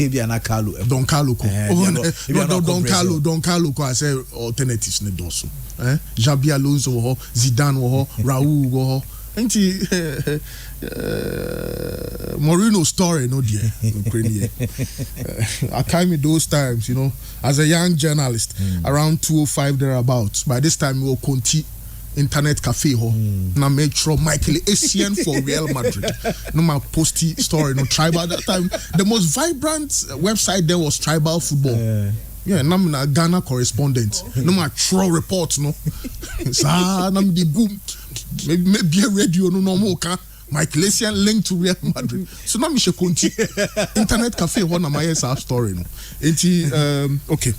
Biana Carlo. Don Carlo. Don Carlo. I say alternatives ne doso. Xabi Alonso ho, Zidane ho, Raul ho. Ain't Mourinho story no dear. I came in those times, you know, as a young journalist, around 205 thereabouts. By this time, we will Conti internet cafe ho. Na make sure Michael Essien for Real Madrid. No my posty story no tribal that time. The most vibrant website there was Tribal Football. Yeah, I'm a Ghana correspondent. No my true reports no. Sa nam di boom. Maybe a radio no more can. Michael Essien linked to Real Madrid. So now Michel Conti internet cafe one of my story no. Okay.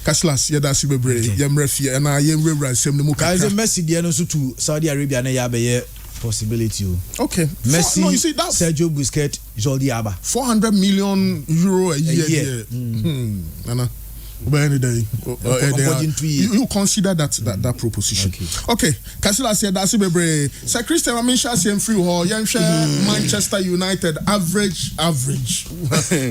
Kaslas yeah that's bebre yemrefi and I yemre sem no mo ka. Messi dey no so to Saudi Arabia na ya be possibility. Okay. Messi, no, you see that Sergio Busquets, Jordi Alba. 400 million euro a year. Nana. You consider that proposition. Okay. Kasila said that's bebre. Sir Christian Amisha say free ho Manchester United average.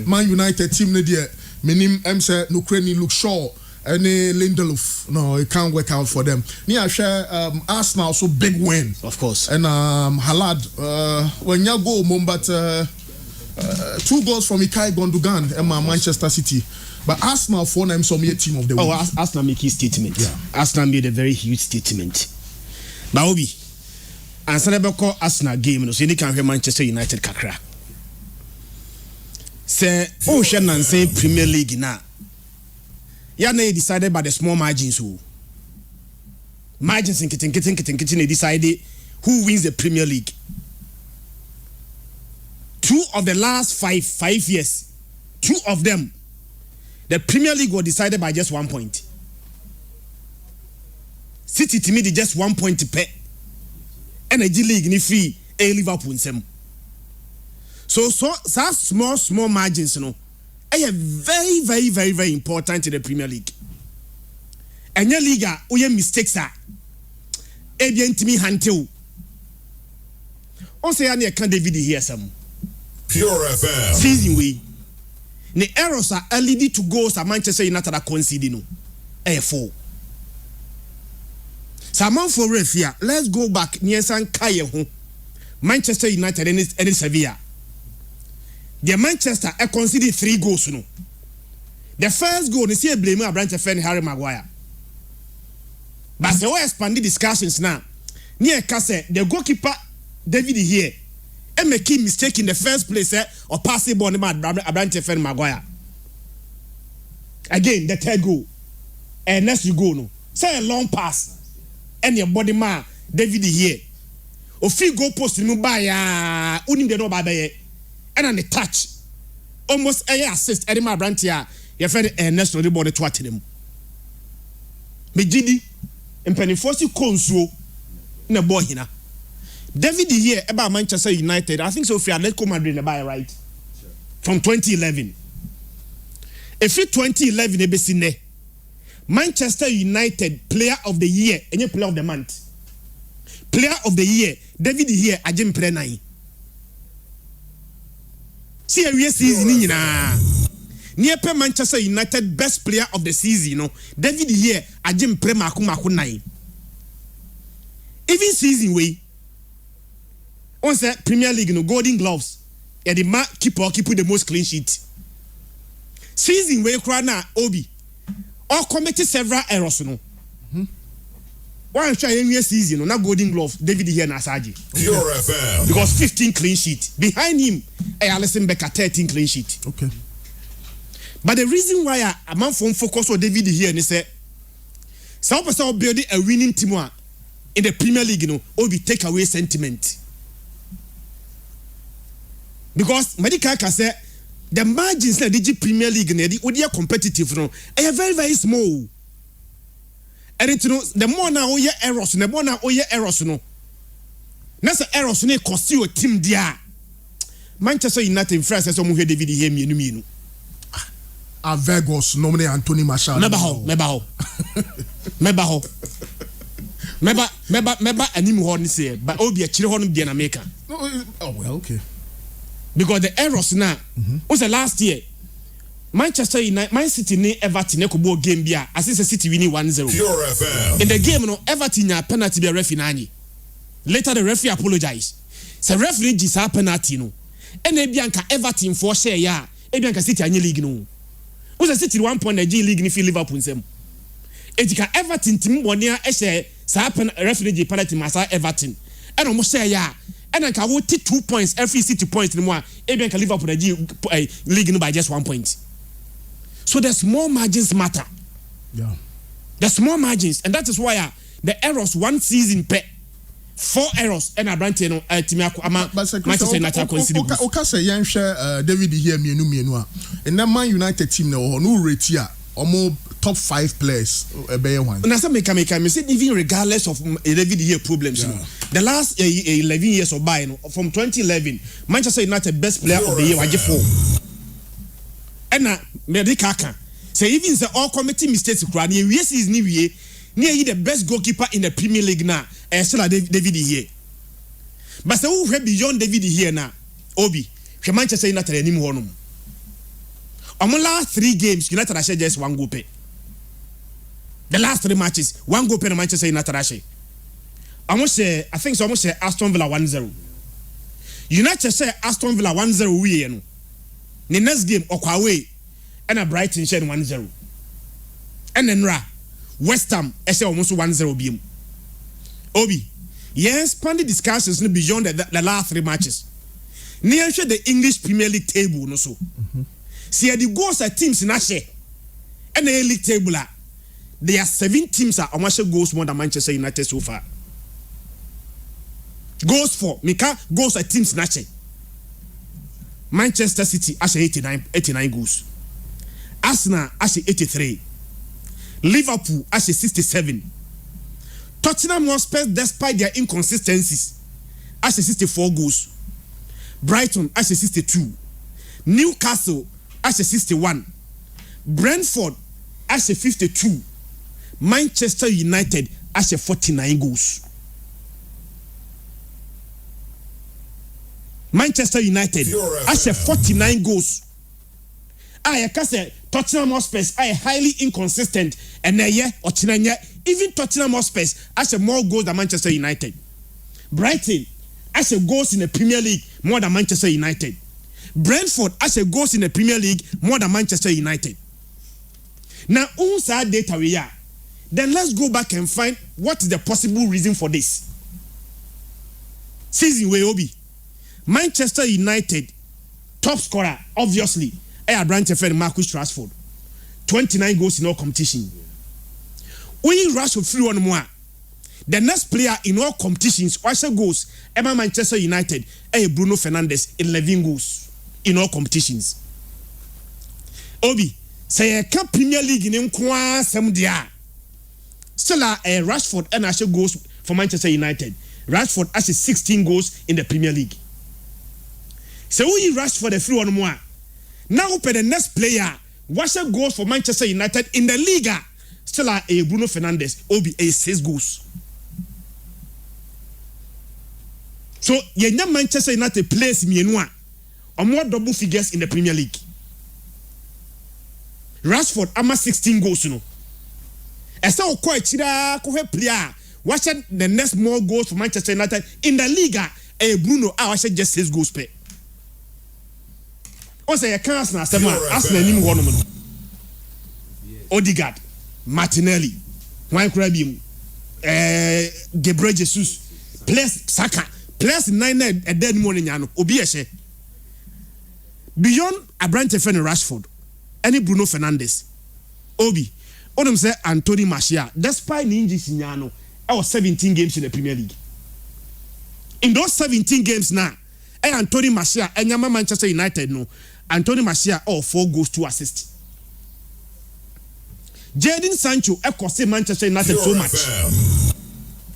Man United team ne there. Minim say Ukraine look sure. Any Lindelof, no, it can't work out for them. Near share Arsenal so big win, of course. And Halad when you go but 2 goals from Ilkay Gundogan and Manchester City. But Arsenal for them some team of the week. Oh, Arsenal make his statement. Yeah. Arsenal made a very huge statement. But Obi, and Sanabeko Arsenal game, so you can hear Manchester United kakra. Say, oh, Shannon say Premier League now. Yana decided by the small margins who. Margins in kitchen, they decided who wins the Premier League. 2 of the last five years, 2 of them, the Premier League was decided by just 1 point. City to me they just 1 point to pay. Energy League ni free a Liverpool in some. So small margins, you know, are very important in the Premier League. And your league your mistakes are Abian to me hantel. Also, I can David here some Pure FM season way. The errors are leading to goals at Manchester United are conceding. A4. Saman for refia. Let's go back near San Kaye. Manchester United and Sevilla. The Manchester are conceded 3 goals. No. The first goal is here blame a branch of Harry Maguire. But the way expanded discussions now. Near Casse, the goalkeeper David here. And make a mistake in the first place or pass the ball to Abrante Maguire. Again, the 3rd goal. And next you go no. Say a long pass. And your body man, David here. Or free goal post no by unim the no by and on the touch. Almost a assist Eddie Abrante. Your friend and next to the body to him. Mejidi and Pennyforsi Conso in a boy here. David here about Manchester United. I think so. If you Atletico Madrid buy right from 2011. If you 2011 ebesine Manchester United Player of the Year and you Player of the Month. Player of the Year David here Ajim play 9. See a real season na. Near Manchester United best player of the season, you know. David here Ajim play maku 9. Even season way. On say Premier League no Golden Gloves. Yeah, the man keep the most clean sheet. Season where Krana Obi or committed several errors no. One try any season no, not Golden Gloves. David here na Saji. Pure FM. Because 15 clean sheet. Behind him, Alisson Becker 13 clean sheet. Okay. But the reason why a man from focus on David here and say some person building a winning team in the Premier League, you know, Obi take away sentiment. Because medical can say the margins in the Premier League are competitive, no, are very small. And it, you know, the more now you errors, the more now you errors, no. That's the errors no cost you a team there. Manchester United in France as someone David here me. A Vegas nominate Anthony Martial. Meba animu horn say, but Obi a chiri horn be na America. Oh well, okay. Because the errors now was the last year Manchester United, Man City ne Everton ne kubo game bia as is City winning 1-0. Pure FM. In the game no Everton nya penalty be referee nani. Later the referee apologized. So referee gi sa penalty no. And e bia nka Everton for share ya, e bia nka City anya league no. Who say City 1 point the G League ni fi Liverpool nsem. Etika Everton team wonia e share sa referee gi penalty masa Everton. And almost share ya. And then can 2 points every City points anymore. Even can Liverpool the league by just 1 point. So the small margins matter. Yeah. The small margins, and that is why the errors one season pay 4 errors and a brand no Manchester United consider. Okay, say yan share David here mienu and that Man United team no rate here almost top 5 players one. And as I make me say even regardless of David here problems, the last 11 years of buying from 2011, Manchester United best player of the year was 4. And now Medicaka say even the all committee mistakes crowd yes is new year near the best goalkeeper in the Premier League now still David here. But say who beyond David here now Obi Manchester United anymore. On the last 3 games United has just 1 goal pay. The last 3 matches 1 goal pay in Manchester United has. I think so almost say Aston Villa 1-0. United say Aston Villa 1-0 we no. The next game Okwawe and a Brighton share 1-0. And then West Ham say almost 1-0 beam. Obi, yes, pandy discussions beyond the last 3 matches. Near the English Premier League table no so. See the goals at teams in Ashe and the league table there are 7 teams are almost goals more than Manchester United so far. Goals for Mika goals at teams in Ashe. Manchester City Ashe 89 goals. Arsenal Ashe 83. Liverpool Ashe 67. Tottenham Hotspur despite their inconsistencies Ashe 64 goals. Brighton Ashe 62. Newcastle Ashe 61. Brentford Ashe 52. Manchester United Ashe 49 goals. Manchester United Ashe 49 goals. I can say Tottenham Hotspur are highly inconsistent and even Tottenham Hotspur Ashe more goals than Manchester United. Brighton Ashe goals in the Premier League more than Manchester United. Brentford Ashe goals in the Premier League more than Manchester United. Now, our data we are. Then let's go back and find what is the possible reason for this. Season way Obi. Manchester United top scorer obviously branch friend Marcus Rashford 29 goals in all competition. We Rashford free one more. The next player in all competitions also goals Manchester United Bruno Fernandes 11 goals in all competitions. Obi say a Premier League in kwa sem dia still Rashford and Ashe goals for Manchester United. Rashford has 16 goals in the Premier League. So we Rashford the free one more. Now for the next player, what's goals for Manchester United in the Liga? Still Bruno Fernandes, Obi 6 goals. So yenya Manchester United plays mienua or more double figures in the Premier League. Rashford ama 16 goals no. Esa okwa chira ko player watch the next more goals for Manchester United in the Liga Bruno watch just 6 goals per. O say can Arsenal nim ho no. Odegaard, Martinelli, Juan Crabim, Gabriel Jesus, plus Saka, plus 9 a dead morning no obi ehye. Beyond Abrante Fen Rashford, any Bruno Fernandes, Obi, Odom say Anthony Martial, despite injuries nyano, I was 17 games in the Premier League. In those 17 games now, Anthony Martial and Manchester United no, Anthony Martial 4 goals 2 assists. Jadon Sancho cost Manchester United so much.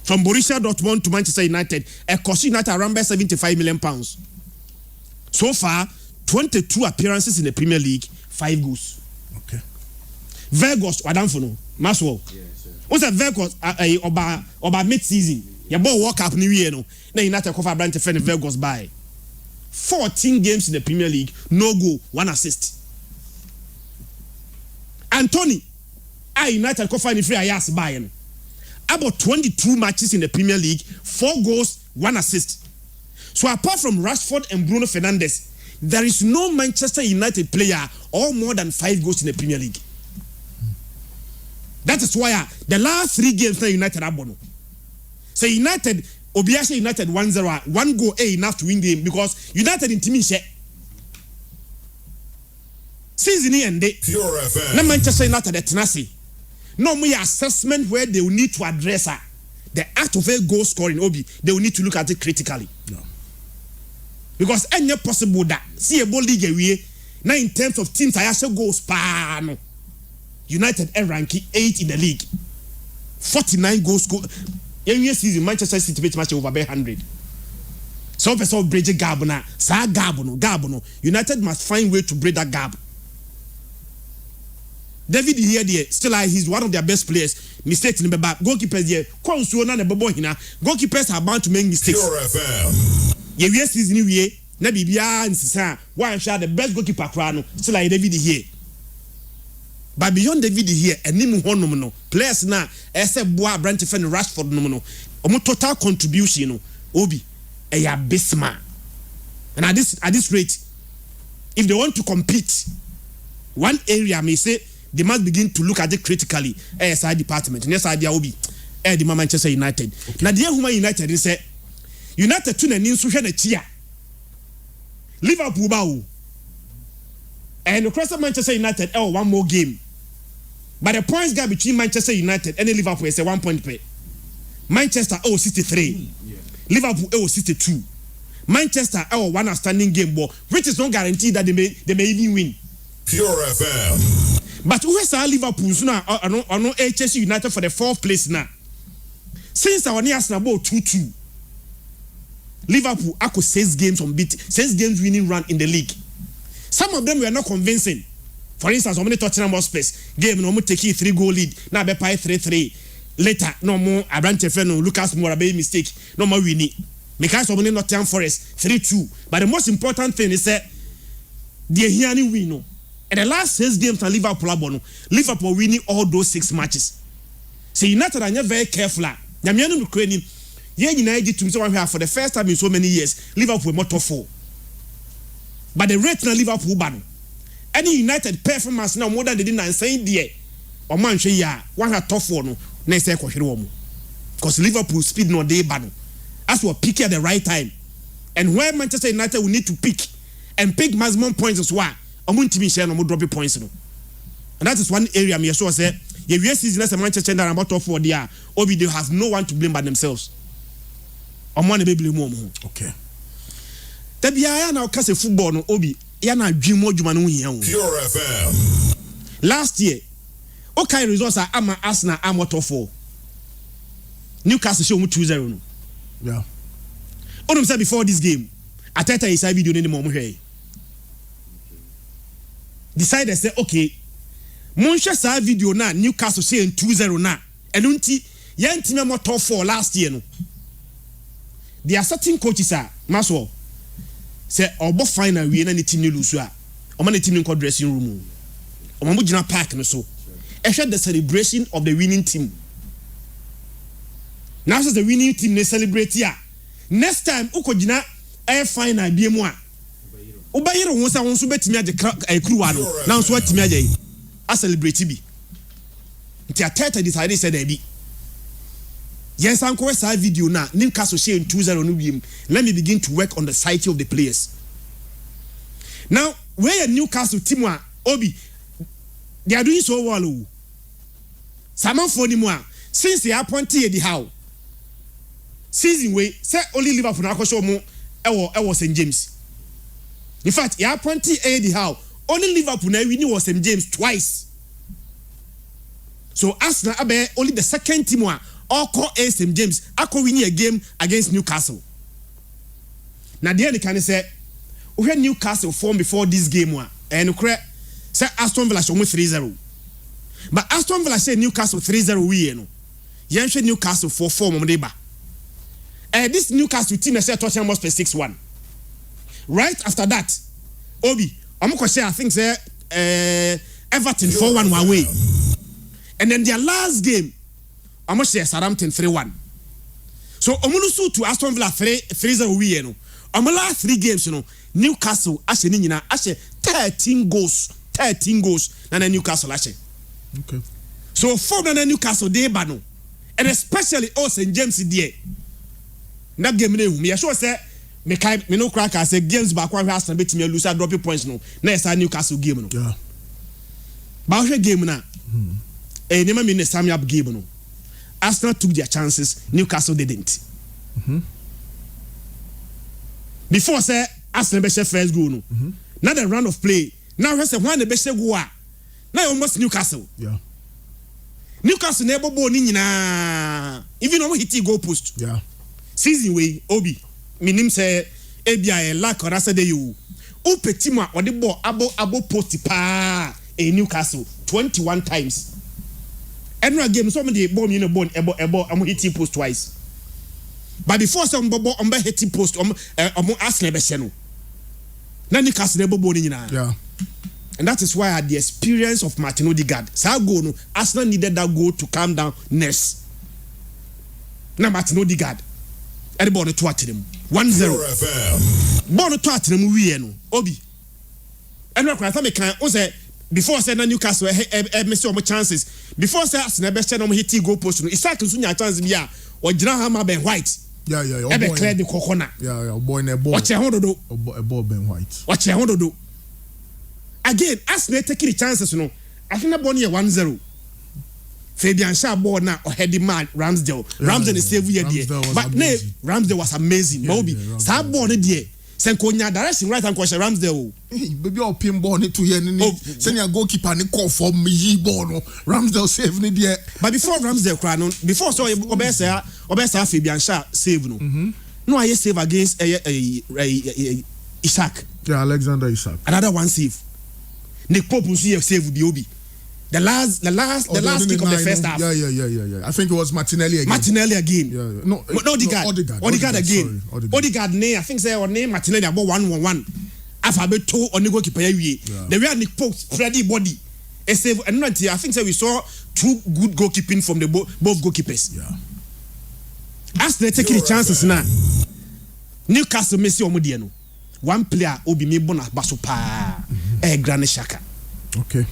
From Borussia Dortmund to Manchester United, cost United around £75 million. So far, 22 appearances in the Premier League, 5 goals. Okay. Vegas, Wadamfono, Maswell. What's that Vegas about mid-season? Your ball World Cup New Year no. Then United cover brand to defend Vegas by 14 games in the Premier League, no goal, 1 assist. Anthony, United qualifying free Ayas Bayern. About 22 matches in the Premier League, 4 goals, 1 assist. So apart from Rashford and Bruno Fernandes, there is no Manchester United player or more than 5 goals in the Premier League. That is why the last 3 games that United are bono. So United, Obiasha United 1-0, 1 goal enough to win the game because United in team share. Season end day. Pure FM. Na Manchester United at Tenassi. No more assessment where they will need to address the act of a goal scoring. Obi, they will need to look at it critically. No. Because any possible that see a ball league away. Now in terms of teams, I also goals pan. United are ranking 8 in the league. 49 goals. Every season, Manchester City beat match over 100. So person bridge gap na. Sa gap no. United must find way to bridge that gap. David here still he's one of their best players. Mistakes in the back. Goalkeepers here. Goalkeepers are bound to make mistakes. Pure FM. Every season we na bibia nsisa one shot the best goalkeeper crano still David here. But beyond David here, enimu honom no players na ese boa branch fan Rashford no omo total contribution no obi eya bisma. And at this rate, if they want to compete, one area may say they must begin to look at it critically. ASI department, and yes, idea will be the Manchester United. Now, the Human United is United to the Ninsuhan a chia. Liverpool bow. And the Crystal Manchester United, one more game. But the points gap between Manchester United and Liverpool is a 1 point pay. Manchester 63. Liverpool 62. Manchester 1 outstanding game ball, which is not guaranteed that they may even win. Pure FM. But who is Liverpool now? On HSU United for the 4th place now. Since our near about 2-2, Liverpool acco 6 games unbeaten, 6 games winning run in the league. Some of them were not convincing. For instance, how many Tottenham Hotspur game no more taking 3-goal lead. Now be 3-3. Later, no more Abrante Feno, Lucas Moura mistake, no more winning. Because of Nottingham Forest 3-2. But the most important thing is that they hear any win. No. And the last 6 games on Liverpool winning all those 6 matches. So United are very careful. Yamiano Ukraine, United to for the first time in so many years, Liverpool more top 4. But the rate na Liverpool ban. Any United performance now more than they didn't say there. Or man say ya one had top 4 no. Next year because Liverpool speed no day ban. As we pick at the right time. And where Manchester United will need to pick and pick maximum points as well. Team share no more drop points no. And that is one area me sure say the season as a Manchester United about top 4 there. Obi they have no one to blame but themselves. One be blame more. Okay. Tabia na okase football no Obi ya na dwemo dwuma no hia wo. Pure FM. Last year, okay results are ama Arsenal am top 4. Newcastle show 2-0 no. Yeah. Onum said before this game, Ateta is a video no more hwe. Decided say okay, monhwe sa video na Newcastle say 2-0 na. Eno nti ya ntime mo top 4 last year no. There are certain coaches Maswo say obo final we na team ni lose a o ma na team in dressing room o ma mo gina park no so e hwe the celebration of the winning team. Now says the winning team they celebrate here. Next time ukogina air final bi mu a ubayiro won sa won so betimi age ekruwa no now so atimi age a celebrate bi nti Ateta decided say there be yes anko sa video na Newcastle share 2-0 no biem. Let me begin to work on the psyche of the players. Now where Newcastle team a Obi they are doing so well. Saman for ni since they appointed Eddie Howe season way say only Liverpool na akosho mo ewo St James. In fact, he appointed Eddie Howe only Liverpool na win was St James twice. So Arsenal abe only the second team one all call St James ako winning a game against Newcastle. Now the end can say we had Newcastle form before this game one and say Aston Villa show 3-0. But Aston Villa say Newcastle 3-0 we no. Yen Newcastle 4-4 mo dey ba. This Newcastle team they say Tottenham Hotspur 6-1. Right after that, Obi, I'm going to say I think say Everton 4-1 away. And then their last game, almost Southampton 3-1. So Omunusu to Aston Villa 3-0 we no. Last 3 games, Newcastle ashe ni nyina ashe 13 goals na Newcastle ashe. Okay. So 4 na Newcastle dey ba no. And especially St James there. That game na ehum. Ya sure say me no crack say games back one Arsenal betimi lose drop points no. Na esa Newcastle game no. Yeah. Ba we game na. Nema me Samuel up game no. Arsenal took their chances, Newcastle didn't. Before say Arsenal be first goal no. Now the round of play. Now we say when the be goal. Now almost Newcastle. Yeah. Newcastle never ball ni nyina. Even when hit goal post. Yeah. Season way Obi. Minim say ABI lack or asa de you. O petit mo or the ball abo post pa Newcastle 21 times. Every game somebody bomb you know bone ebo am hit post twice. But before some bobo hit post Arsenal be no. Na Newcastle never ball ni nyina. Yeah. And that is why at the experience of Martin Odegaard, goal no, Arsenal needed that goal to calm down Ness. Now Martin Odegaard, everybody to at him 1-0. Born to at him we no Obi. And no cry me can say before say Newcastle miss some chances. Before say Arsenal be no hit goal post no. Isaac Nsunya chance bi a o gina Hammer Ben White. Yeah. Ebe clear the corner. Yeah. Boy na ball. Watch hondo. A ball Ben White. Watch hondo. Again, Arsenal taking the chances, no. I think that ball here 1-0. Fabian Shaw ball now or heady man Ramsdale. Ramsdale is save here there. But no, Ramsdale was amazing. Bobby, that ball there. Senkonya direction right and question Ramsdale. Hey, baby, our pin ball need to hear ni. Send your goalkeeper ni call for me ball no. Ramsdale save ni there. But before Ramsdale cry no, before so Obesa Fabian Shaw save no. No, I save against Isaac. Yeah, Alexander Isaac. Another one save. Nick Pope will see a save the Obi. The last kick of the first half. Yeah. I think it was Martinelli again. Yeah. No, Odegaard again. Sorry, Odegaard name, I think say or name Martinelli about 1-1. Alphabet 2 on the goalkeeper. The way Nick Pope spread the body. A save and I think say we saw 2 good goalkeeping from the both goalkeepers. Yeah. As they take the chances now. Newcastle Messi Omudiano. One player Obi me bona basupa. Granit Xhaka. Okay.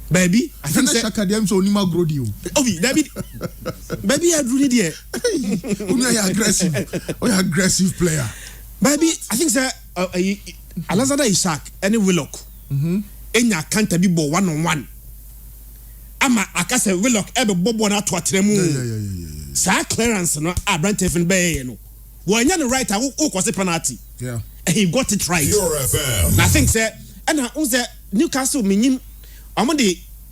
Baby, I think Xhaka dem so Nima Grodi o. Obi, baby, I do there. You're aggressive player. Baby, I think sir Alexander Isaac any Willock. Enya can't be ball 1-on-1. Ama akase Willock ebe bobo na to atremu. Yeah. Sa clearance no Brentford be no. Wanya no right who was a penalty. Yeah. And he got it right. Pure FM. I think sir and Newcastle minim among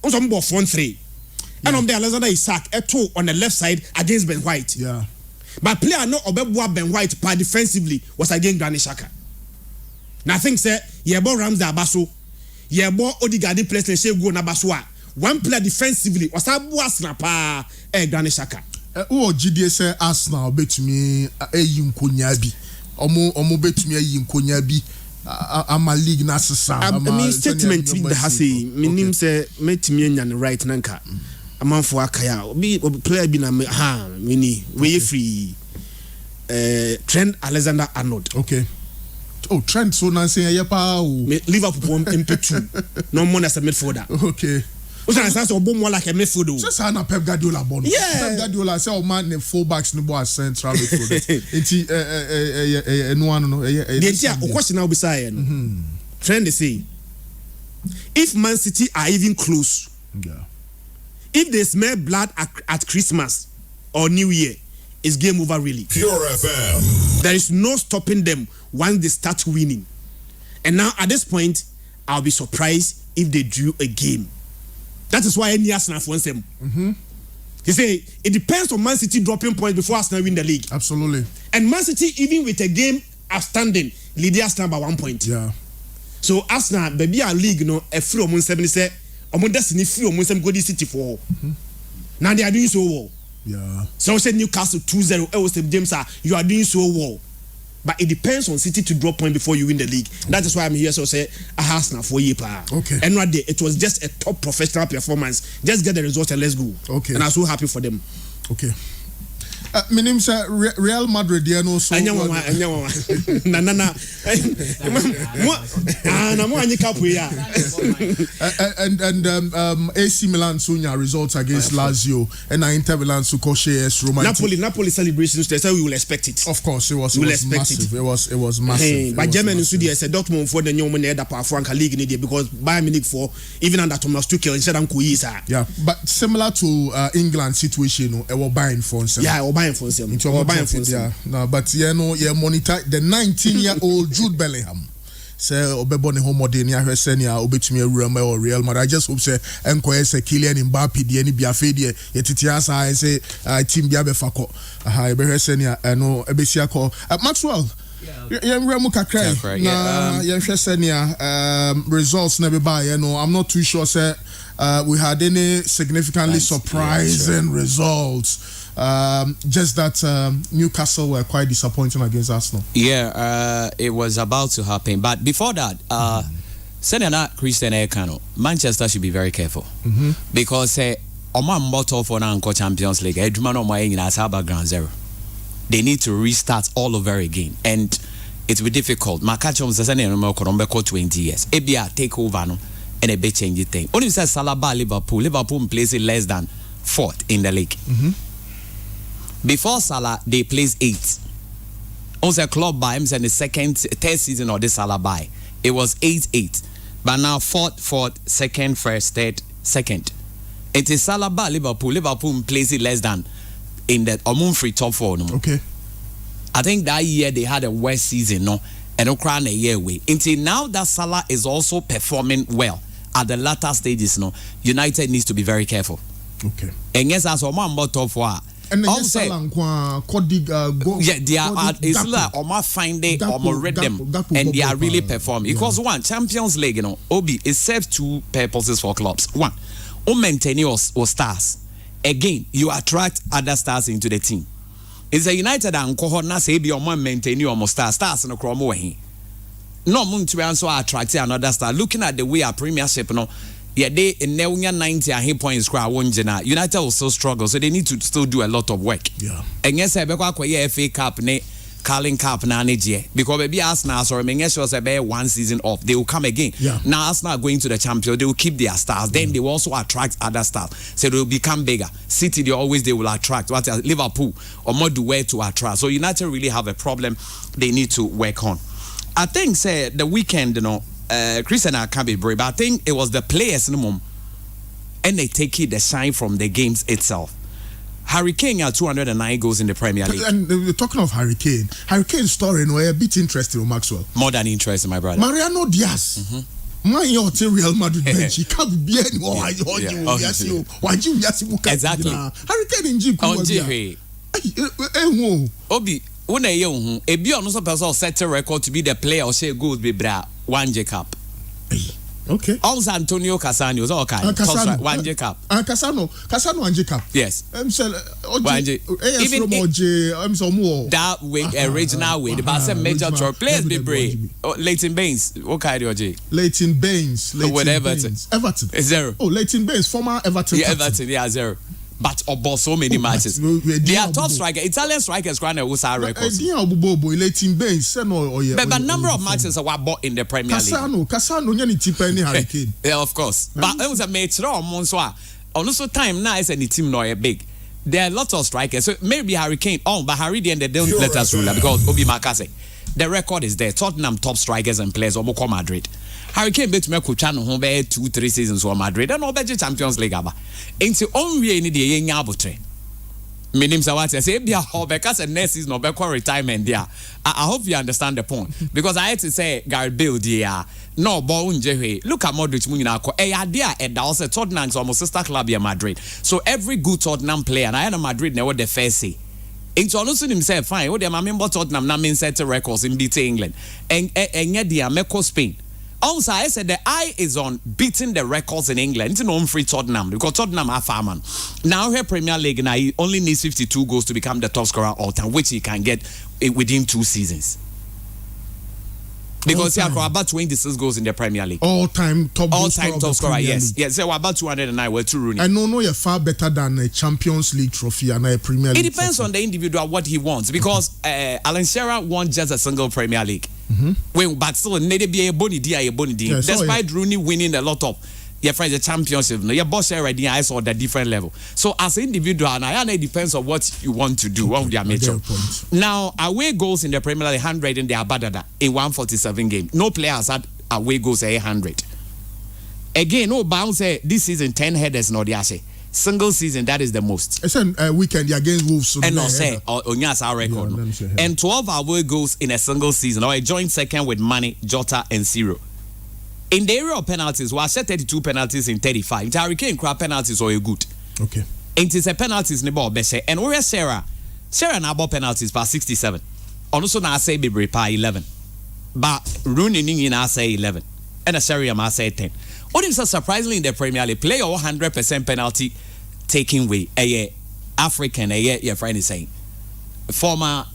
some ball front 3. And on the Alexander Isaac a 2 on the left side against Ben White. Yeah. But player no Obebwa Ben White part defensively was against Granit Xhaka. Now I think say ball Ramsdale Abaso, ball Odegaard in place and she go na Baswa. One player defensively was a Boasna pa Granit Xhaka. Who GDS say Arsenal betumi eyi nkonya bi. Omo betumi eyi nkonya bi. Ama league na sesa. Me statement with the hasi. Minim say metumi enya ne right nanka. Amanfo akaya. Obi player bi na mini we free. Trent Alexander-Arnold. Okay. Oh, Trent so na say yepa o. Liverpool MP2. No more as a midfielder. Okay. Usan say obo more like a midfielder. Just na Pep Guardiola born. Yeah. Pep Guardiola say o man ne fullbacks no boy central midfielder. Enti no one no. The question now beside no. Trend they say if Man City are even close. Yeah. If they smell blood at Christmas or New Year, it's game over really. Pure FM. There is no stopping them once they start winning. And now at this point, I'll be surprised if they drew a game. That is why any Arsenal wants them. He say it depends on Man City dropping points before Arsenal win the league. Absolutely. And Man City, even with a game outstanding, lead Arsenal by 1 point. Yeah. So Arsenal, baby, our league, no, a free on 7 say, on destiny free on 7 go City for. Now they are doing so well. Yeah. So I said Newcastle 2-0. I was James, you are doing so well. but it depends on City to drop point before you win the league. That is why I'm here. So say a house now for year. Okay. And one day it was just a top professional performance. Just get the results and let's go. Okay. And I'm so happy for them. Okay. My name is Real Madrid. You know, so. Na. And AC Milan soon results against Lazio and Inter Milan so cautious Roma. Napoli celebrations. They say we will expect it. Of course, it was massive. It was massive. Hey, but Germany so they said Dortmund for the new money that power Franca League in India because Bayern Munich for even under Thomas Tuchel instead of Kuisa. Yeah, but similar to England situation, they were buying for them. Yeah, we're buying for them. Yeah, no, but monitor the 19-year-old Jude Bellingham. Say obebone homode ni ahwese ni a obetumi awura or Real Madrid. I just hope say enkoye say Kylian Mbappe de ni biafe de yetiti asa say team bia be fako aha ebehwese ni no ebesia ko Maxwell yemremu kakrai na yehwese ni results na be buy I'm not too sure say we had any significantly surprising results. Just that Newcastle were quite disappointing against Arsenal. Yeah, it was about to happen. But before that, Senna Christian Ekano, Manchester should be very careful. Because Oman bottle for now Champions League, ground zero. They need to restart all over again. And it will be difficult. Makachom says 20 years. Ebia take over no and a bit change the thing. Only says Salah Liverpool plays it less than 4th in the league. Before Salah, they placed 8th. Also, club by him in the third season of the Salah by. It was 8-8. But now 4th, 2nd, 1st, 3rd, 2nd. It is Salah by Liverpool. Liverpool plays it less than in the free top 4. No? Okay. I think that year they had a worst season, no? And no crown a year away. Until now that Salah is also performing well at the latter stages, no? United needs to be very careful. Okay. And yes, as a man top 4. And then they are it's like Oma find it, Oma read them, and they are really performing. Because one Champions League, Obi, it serves 2 purposes for clubs. One, maintain your stars. Again, you attract other stars into the team. It's a United and Kohona say be maintain your stars in the chromo. No moon to answer attract another star. Looking at the way our Premiership, yeah, they in 90 and hit points crowd one United will still struggle, so they need to still do a lot of work. Yeah. And yes, I be FA Cup ne Carling Cup na neje because maybe Arsenal or yes was about 1 season off. They will come again. Yeah. Now Arsenal going to the Champions, they will keep their stars. Then they will also attract other stars, so they will become bigger. City they will attract. What Liverpool or more do where to attract. So United really have a problem they need to work on. I think say the weekend, Christian can't be brave, but I think it was the players and they take it the shine from the games itself. Harry Kane had 209 goals in the Premier League. And we're talking of Harry Kane's story, a bit interesting, Maxwell. More than interesting, my brother. Mariano Diaz. My Real Madrid bench, he can't be exactly. Harry Kane in Jim. Obi, when a young, a beyond person set a record to be the player or say goals be bra 1 Jacob. Okay. Also Antonio Cassano is okay. 1 Jacob. Cassano 1 Jacob. Yes. Even that way, original way. The Barca major trophy players be brave. Leighton Baines. What kind of J? Leighton Baines. Everton. Zero. Oh, Leighton Baines, former Everton. Yeah, Everton. Yeah, 0. But about so many matches. They are top striker. Italian strikers grant a Wusa records. But number of matches are bought in the Premier League. Cassano, Harry Kane. Yeah, of course. But it was a match. Also, time now is any team no big. There are lots of strikers. So maybe Harry Kane. But Harry then they don't let us rule because Obi Makase. The record is there. Tottenham top strikers and players. Omoko Madrid. Harry Kane bet me kuchano ho be 2-3 seasons for Madrid and obey Champions League aba. Enti onwie ni de yenya abotre. Minim sa what say bia ho be cause next season be retirement there. I hope you understand the point because I had to say Gareth Bale there. No ball unje. Look at Modric mu nyina ko. E ade a da also Tottenham is almost sister club here Madrid. So every good Tottenham player and I know Madrid na what the first say. Into also himself fine. What them member Tottenham na mean set records in beat England. And enye dia meko Spain. Also, I said the eye is on beating the records in England. It's not free Tottenham because Tottenham are farman. Now here Premier League now he only needs 52 goals to become the top scorer all time, which he can get within 2 seasons. Because he had about 26 goals in the Premier League. All-time top scorer, yes. Yes, so about 209 were to Rooney. I know you're far better than a Champions League trophy and a Premier League. It depends on the individual what he wants, because Alan Shearer won just a single Premier League. But still, despite Rooney winning a lot of your friends the championship, your boss already I saw the different level. So as an individual, now it depends on what you want to do. One of their major. Now away goals in the Premier League 100 in their badada in 147 game. No players had away goals 100. Again, no bounce this season 10 headers no diase. Single season that is the most. It's a weekend against Wolves. And no say Onyas our record. And 12 away goals in a single season. Or a joint second with Mane, Jota, and Ciro. In the area of penalties, we set 32 penalties in 35. Harry Kane crap penalties are good. Okay. And it's a penalties in the ball, and where Sarah now ball penalties by 67. Also now say Bibre by 11. But Rooney in I say 11. And a Sarah I say 10. What is so surprisingly in the Premier League, play 100% penalty taking way. A African, your friend is saying. Former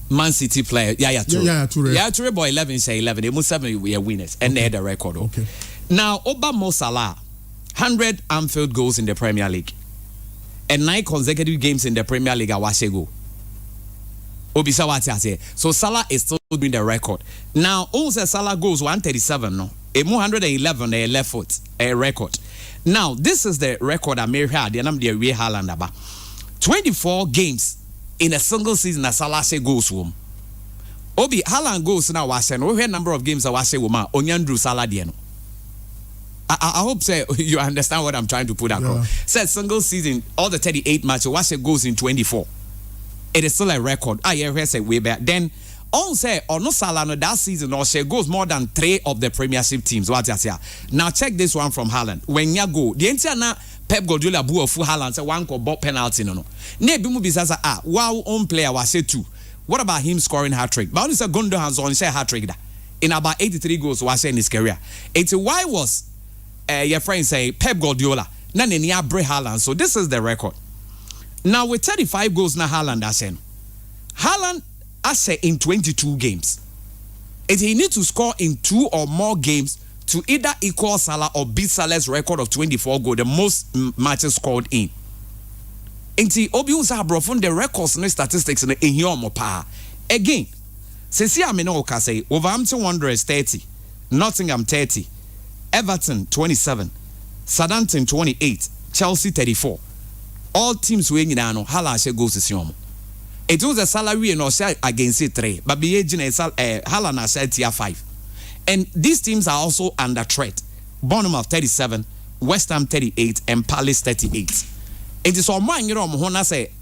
Man City player, Toure boy 11 say 11. They must 7 we are winners, and they had a record. Okay. Now Oba Mo Salah, 100 Anfield goals in the Premier League, and 9 consecutive games in the Premier League. Awashego. Obisa what I say. So Salah is still doing the record. Now also Salah goes 137. No, a 111 a left foot a record. Now this is the record I made here. The name the way Haaland about 24 games. In a single season, a Salah say goes home. Obi Haaland goes now. Was and we number of games I was say woman Onyandru Salah dieno. I hope say you understand what I'm trying to put across. Yeah. Said single season, all the 38 matches, was goes in 24. It is still a record. I hear say way back. Then on say or no Salah no that season or she goes more than 3 of the Premiership teams. What I say? Now check this one from Haaland. When you go, the entire now. Pep Guardiola bu of Haaland say one ko ball penalty no. Ne bi mu bi sasa wow own player was say 2. What about him scoring hat-trick? But only say Gundogan on say hat-trick da. In about 83 goals was in his career. It's why was your friend say Pep Guardiola na ne ni abre Haaland. So this is the record. Now with 35 goals na Haaland asen. Haaland ase in 22 games. And he need to score in 2 or more games to either equal Salah or beat Salah's record of 24 goals, the most matches scored in. Inti obi unsa brofun the records and statistics in here mo pa. Again, since I mean okay say Wolverhampton Wanderers 30, Nottingham 30, Everton 27, Southampton 28, Chelsea 34. All teams we nyina no Haaland goals is yomo. It was a salary no say against 3, but be agent Haaland said tier 5. And these teams are also under threat. Bournemouth 37, West Ham 38, and Palace 38. It is on my when I say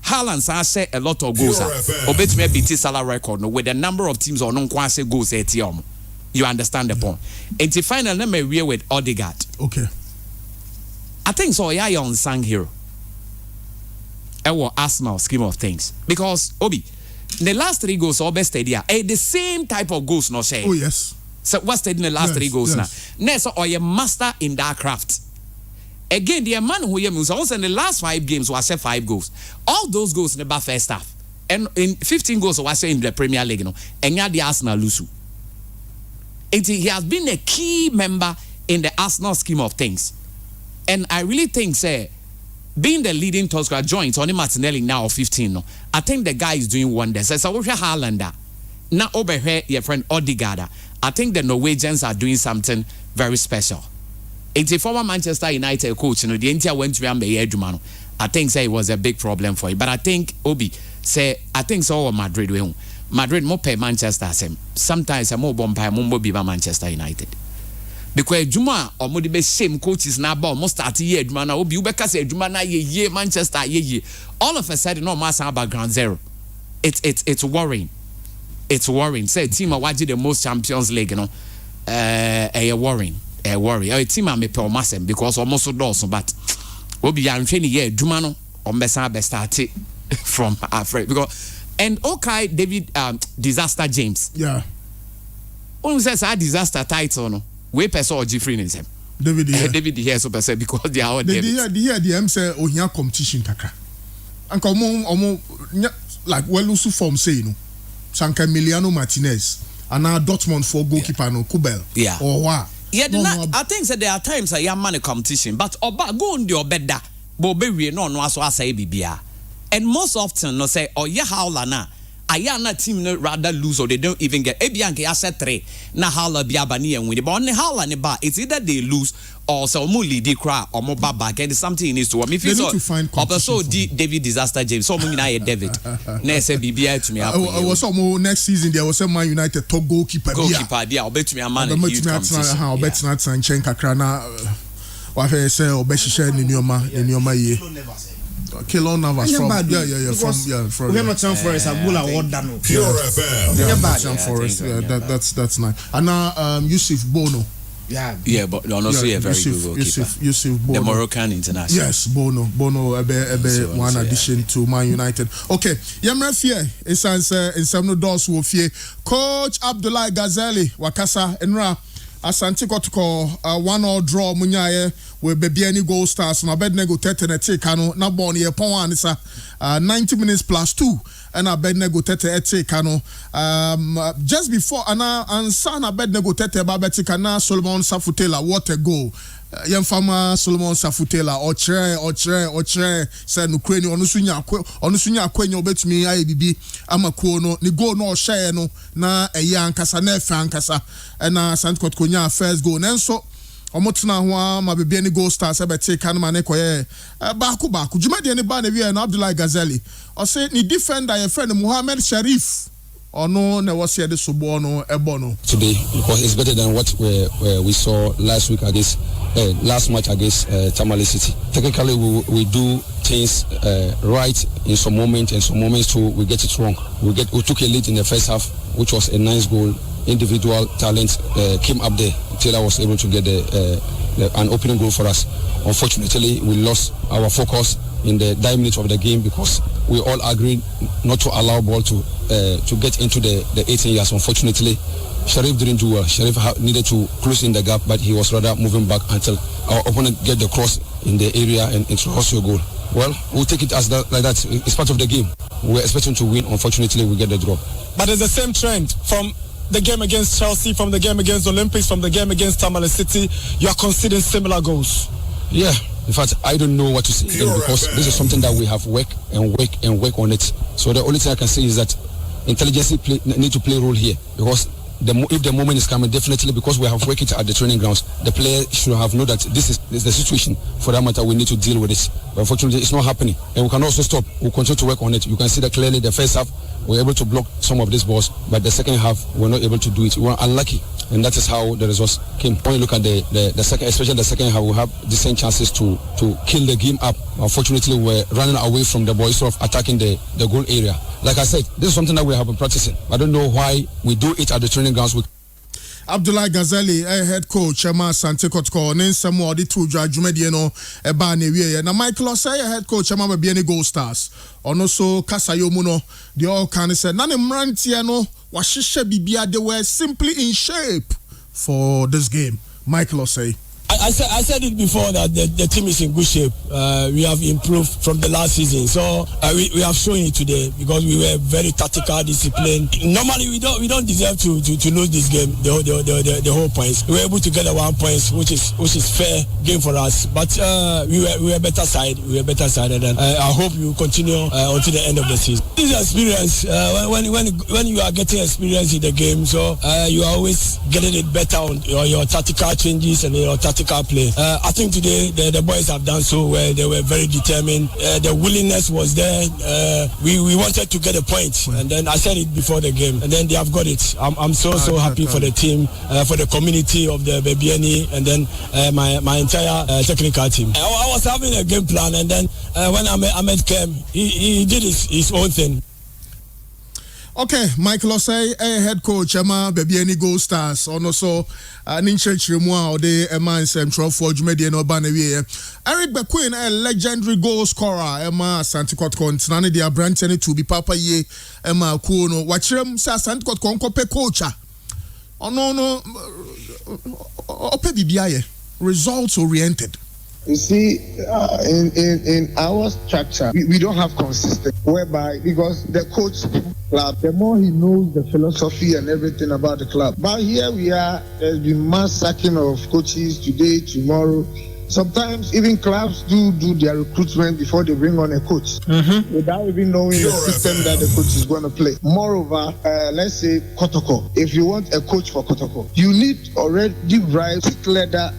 Haaland say a lot of goals. Obet me beat Salah record no, with the number of teams or non quasi goals at Tiom. You understand the point. And the final number we with Odegaard. Okay. I think so. Yeah, you're unsung hero. Our Arsenal scheme of things because Obi. The last 3 goals are best idea. The same type of goals, no say. Oh yes. So what's the last 3 goals now? Next, or a master in that craft. Again, the man who you also in the last 5 games was 5 goals. All those goals in the first half, and in 15 goals was in the Premier League, no. And yeah, the Arsenal lose. He has been a key member in the Arsenal scheme of things, and I really think say. Being the leading top scorer joint Tony Martinelli now 15 no. I think the guy is doing wonders. So we have Haaland now over here your friend Odegaard. I think the Norwegians are doing something very special. It's a former Manchester United coach, you know, the entire went to Ambe. I think say it was a big problem for you. But I think Obi say I think so Madrid we Madrid more pay Manchester same. Sometimes a more bomb mumbo be Manchester United. Because Juma or modi be same coaches na ba almost start year Juma na obi ubeka say Juma na ye Manchester ye. All of a sudden no mass background zero. It's worrying. It's worrying. Say team awaji the most Champions League, you know. Worrying. Worry. A team me pe o masem because almost so but obi ya nhwe ye Juma no o mbesa be start from afraid because and okay David Disaster James. Yeah. Who says a disaster title no. We person or Jeffrey in him. David here so person because they are all the M say ohia competition kaka. Anka omo like well also form say no. Sanka Emiliano Martinez and now Dortmund for goalkeeper no Kubel. Yeah. Or what? Yeah, I think that there are times a young man competition, but go on the better. Bobe no so say bibia. And most often no say howler na. Ayana team no rather lose or they don't even get Ebianke asset 3 na howler biabani and win. But on the howler ne ba it's either they lose or so muli di cry or more back and something needs to if you to find so David disaster James so many David na say bibia to me I was some next season there was a Man United top goalkeeper bia obet me a man bet not Sanchez kakra na wa fe say obehihye ni nioma ye Kilo Navas from from we have not time for us Abula Wodano Pure FM. That's nice. And now Yusuf Bono. Yeah, but honestly a very good goalkeeper. Yusuf Bono. The Moroccan international. Yes, Bono one addition to Man United. Okay, Yemre Fie in some doors wo fie. Coach Abdullah Ghazali Wakasa Enra Asante Kotoko 1-1 draw munyaye we baby any goal stars na Abednego tete na take ano na ball ye pon anisa 90 minutes plus 2 and Abednego tete take ano just before ansa na Abednego tete ba betika na Solomon Safutela what a goal Yemfama Solomon Safutela ochre say no kreni onu sunya akwenya obetumi aye bibi amakuo no ni goal no share no na eya ankasa na efa ankasa na Santkot konya first goal nenso omotuna ho ma bebe ni goal stars ebete kan ma ne koye baako jumade ni ba na wi na Abdullah Ghazali o say ni defender your friend Mohammed Sharif ono na was here the subo no ebo no today because it's better than what we saw last week against last match against Tamale City. Technically we do things right in some moments and some moments too we get it wrong. We took a lead in the first half which was a nice goal. Individual talent came up there. Taylor was able to get an opening goal for us. Unfortunately, we lost our focus in the 9 minutes of the game because we all agreed not to allow ball to get into the 18 yards. Unfortunately, Sharif didn't do well. Sharif needed to close in the gap, but he was rather moving back until our opponent get the cross in the area and it was a goal. Well, we'll take it as like that. It's part of the game. We're expecting to win. Unfortunately, we get the draw. But it's the same trend from the game against Chelsea, from the game against Olympics, from the game against Tamale City. You are conceding similar goals. Yeah. In fact, I don't know what to say because this is something that we have work on it. So the only thing I can say is that intelligence need to play a role here because if the moment is coming, definitely because we have worked it at the training grounds, the player should have known that this is the situation. For that matter, we need to deal with it. But unfortunately, it's not happening. And we can also stop. We'll continue to work on it. You can see that clearly the first half, we were able to block some of these balls, but the second half, we're not able to do it. We were unlucky. And that is how the results came. When you look at the second, especially the second half, we have decent chances to kill the game up. Unfortunately, we're running away from the ball instead of attacking the goal area. Like I said, this is something that we have been practicing. I don't know why we do it at the training grounds. Abdullah Ghazali, head coach, Emma Sante Kotko, Nensam or the two Jumedi no Ebane Wie. Now Michael Osei, head coach, Emma Bieni Gold Stars. Or no so Kasayo Muno, the all can say Nane Mrantiano, Washisha Bibia, they were simply in shape for this game. Michael Osei. I said it before that the team is in good shape. We have improved from the last season, so we have shown it today because we were very tactical, disciplined. Normally we don't deserve to lose this game. The whole points we were able to get 1 point, which is fair game for us. But we were better side. We were better side, and I hope we will continue until the end of the season. This experience, when you are getting experience in the game, so you are always getting it better on your tactical changes and your tactical play. I think today the boys have done so well. They were very determined. The willingness was there. We wanted to get a point, and then I said it before the game, and then they have got it. I'm so happy for the team, for the community of the BBNE, and then my entire technical team. I was having a game plan, and then when Ahmed came, he did his own thing. Okay, Michael Osei, head coach, Emma Bebieni Gold Stars, on also Ninche Chirmua, or the Emma and Central for Jumedian Obanaway. Eric Bequin, a legendary goal scorer, Emma Santikot Nani dia Brantony to be Papa Ye, Emma Kuno, Watchem, Santikot Concope coacher. Oh no, Ope Bibiaye, results oriented. You see, in our structure, we don't have consistency, whereby because the coach club, the more he knows the philosophy and everything about the club. But here we are, there's been mass sacking of coaches today, tomorrow. Sometimes even clubs do their recruitment before they bring on a coach without even knowing the system that the coach is going to play. Moreover, let's say Kotoko. If you want a coach for Kotoko, you need already right leader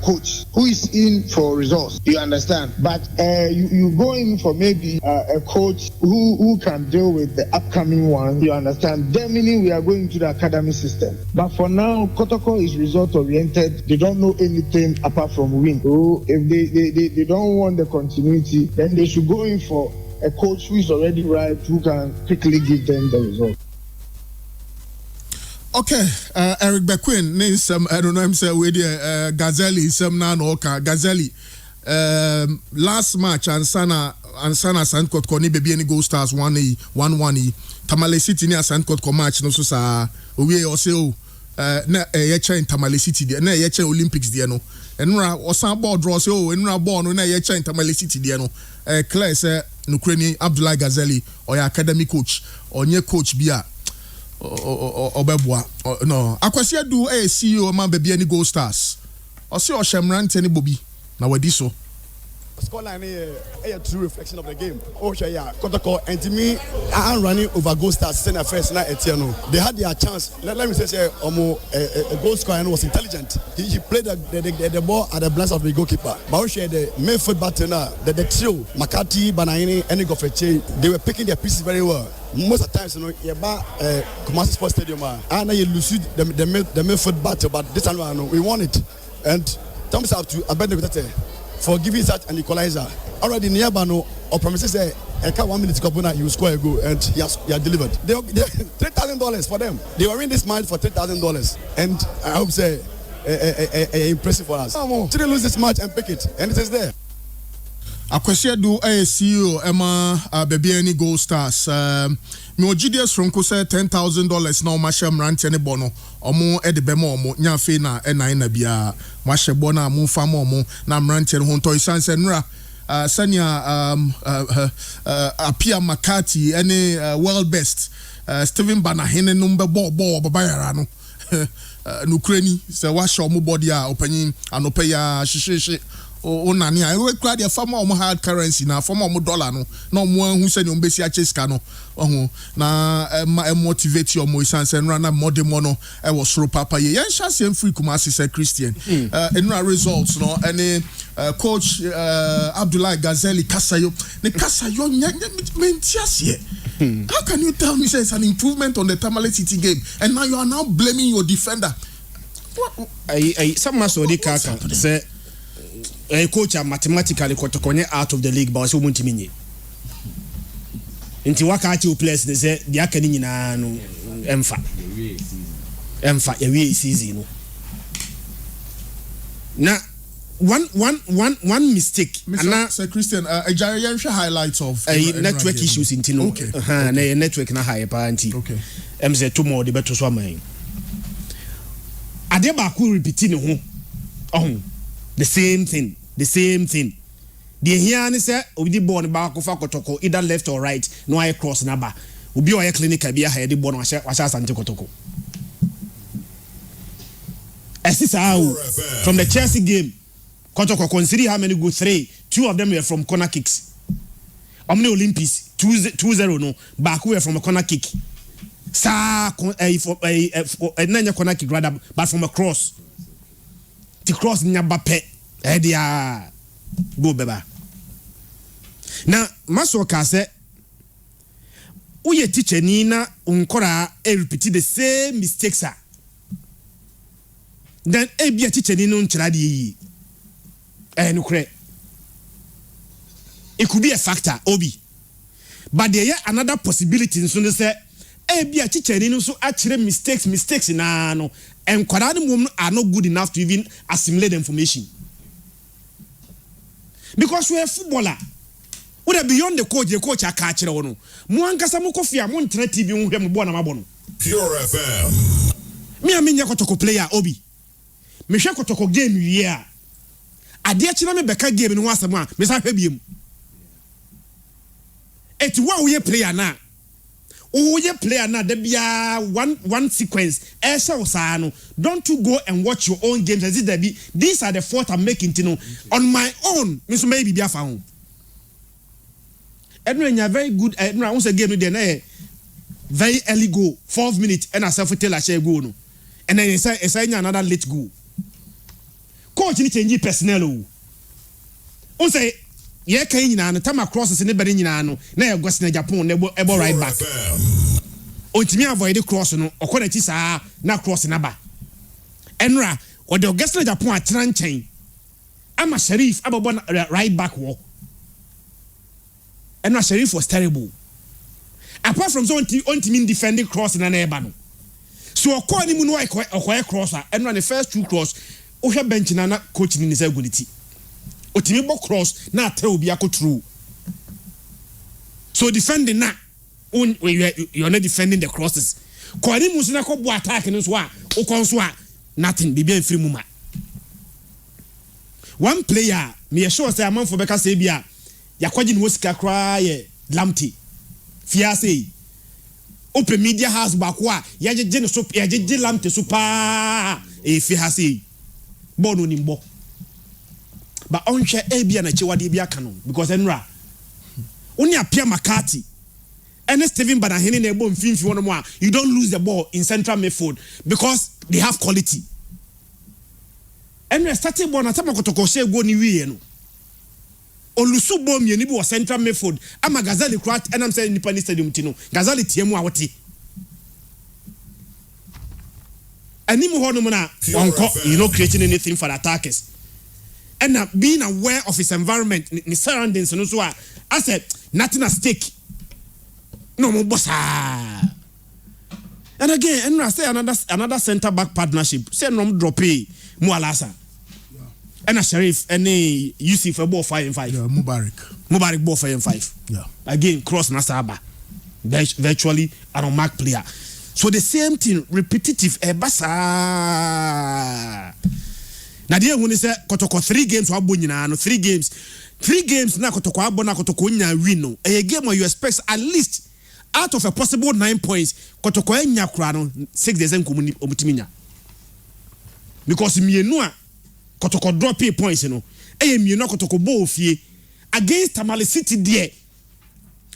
coach who is in for results. You understand? But you go in for maybe a coach who can deal with the upcoming one. You understand? Then meaning we are going to the academy system. But for now, Kotoko is result oriented. They don't know anything apart from win. So if they don't want the continuity, then they should go in for a coach who is already right, who can quickly give them the result. Okay, Eric Bequin, name some, I don't know him say with Gazeli, some nan oka Gazeli. Last match Ansana Sandcourt Koni baby any Gold Stars 1-1 Tamale City near Sandcourt match no so sa we also na yecha in Tamale City there na yecha Olympics there no enra osan ball draw say oh enra ball no na yecha in Tamale City there no Claire say Nukreni Abdullah Gazeli or your academy coach or nye coach bia Obebwa no akwasi do CEO man baby any Gold Stars or say o Shemran any Bobby na wadi so scoreline a true reflection of the game. Oh, yeah, Kotoko and me, I'm running over Gold Stars. Send a first night Etiano. They had their chance. Let me say, a goal scorer was intelligent. He played the ball at the blast of the goalkeeper. But the midfield battler, the trio, Makati, Banaini, and Gofeche, they were picking their pieces very well. Most of the times, you know, you're about Kumasi Sports Stadium, and you lose the midfield battle. But this time, we won it. And thumbs up to Abednego for giving such an equalizer. Already nearby no or promises say a 1 minute couple you score a goal and he has delivered. They $3,000 for them. They were in this match for $3,000 and I hope say impressive for us. Didn't lose this match and pick it and it is there. Akwasi do CEO Emma baby any Gold Stars. Me ogidius from ko say $10,000 na o ma hye mrante ne bono omo e de be ma omo nyafe na e na bia ma hye bona mo fa ma omo na mrante ne ho to isanse nra sania Apia Makati any world best Steven Banahene no be ball baba yara no Nukreni say wa hye omo body a opanyin anope ya hye o nani a we kra de fama o hard currency na fama o dollar no na o hu se ni o besi a cheska no ohu na motivate your mo isanse nra na modemo no e wo soro papa ye yan hya free Kumasi say Christian enra results no any coach Abdullah Gazeli Kasayo ne Kasayo mentiasie how can you tell me say it's an improvement on the Tamale City game and now you are now blaming your defender some so dey kaka say a coach mathematically Kotokonye out of the league but so won't mean inti waka players they say they aka ni nyina no emfa we season no na one mistake and Sir Christian a giant highlights of network issues inti no na network na high pa anti say two more the better so man ade ba ku repeat ne ho the same thing the here ni say obi ball ni ba ko fa Kotoko either left or right no I cross na ba obi o ye clinical bi ha de ball no wa sha asante Kotoko from the Chelsea game Kotoko consider how many go 3 2 of them were from corner kicks omni Olympics 2-0 no back were from a corner kick sa nanya corner kick rather but from a cross the cross Nyabape dia go beba na masoka say uye teacher ni na unkora repeat the same mistakes then be teacher ni no nchira de no kre it could be a factor obi but there another possibility so say be teacher ni no so actually mistakes na no and kwara mum are not good enough to even assimilate the information because we are footballer we are beyond the coach aka kire wono mo ankasa mo kofia mo ntra TV mo hwem bo na mabono Pure FM me amenya Kotoko player obi me hwe Kotoko game wie a ade akira me beka game no asem a me sa hwe biem eti wa wo ye player na Oye player na there be one sequence. Don't you go and watch your own games as it there be. These are the fault I'm making to know. On my own, Mr. Maybe be a found. And when you're very good at once a game then very early go, 4 minutes, and I self tell I share go no. And then it's another late go. Coach need change personnel. On say yeah, can you know? Time across the neighboring no. Now go to Japan, ebo right back. Ontimi avoid the cross no. Okoneti sa na cross na ba. Enra or the Augusta Japan atran chain. I'm a Sheriff abobon right back war. Enra Sheriff was terrible. Apart from so ontimi defending cross na eba no. So okoni mu no okoye cross enra the first two cross o hwe bench na coach ni say guniti. Otimi bo cross na tell obi akotru. So defending na you're not defending the crosses. Kwani musu na ko bo attack no so a o kon so a nothing be free muma. One player me sure say amon for beka say bia yakwaji ni wosika kra ye lamti. Fiase open media house bakwa yajeje no so yajeje lamti super fiase bono nimbo. But on share Abia na Chiwadi Biakano because Enra only appear McCarthy and Steven Banahini nebo mfimfi one more. You don't lose the ball in central midfield because they have quality. Enra starting ball na tama kotoko she go ni wi no. Olusu ball mi ni bi central midfield. Ama Gazali kwat and I'm saying Nippon Stadium tino. Gazali tiemu awoti. Animu hono mo na creating anything for the attackers. And being aware of his environment, his surroundings, and so I said, nothing at stake. No more bossa. And again, and I say another centre back partnership. Say no drop Mualasa. And a Sheriff and a UC for ball 5 and 5. Yeah, Mubarak ball 5 and 5. Yeah. Again, cross Nasaba. Virtually an on-mark player. So the same thing, repetitive. Basa. Nadia when say kotoko 3 games wa bonyina no 3 games na kotoko abona kotoko nya win no a game where you expect at least out of a possible 9 points kotoko nya kura no 6 days nkomu omutiminya because mienu a kotoko drop points no mienu kotoko bo ofie against Tamale City there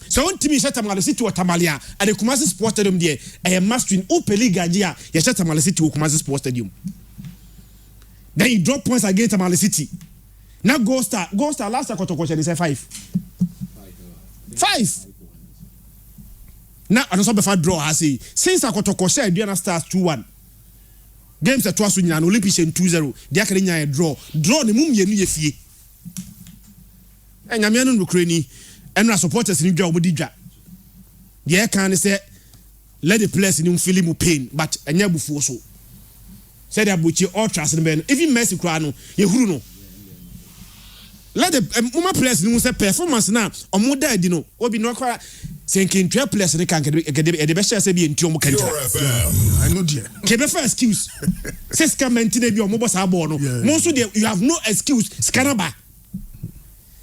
so on timi shata Tamale City or Tamalia and the Kumasi Sports Stadium there a must win Open League ajia ya shata Tamale City or Kumasi Sports Stadium. Then you drop points against Tamale City. Now Gold Star last year Kotoko they say 5. 5. Now I don't know if I draw I say since Kotoko share Diana Stars 2-1. Games that was winning an Olympics in 2-0. They are carrying a draw. Draw the mum ye fie. And Yamian Ukraine and our supporters in New York. Yeah, can say let the players in feel pain, but a nyabu so. Said Abuchi all trust in Ben. Even Messi Crano, you know. Let the players know say performance now. Or more dead, you know. Or be no cry. Saying 12 players they can get the best chance be in Tiomo Kentra. I know dear. Keep for excuse. Says come and be your mobile sabono. Most of you have no excuse. Scanaba.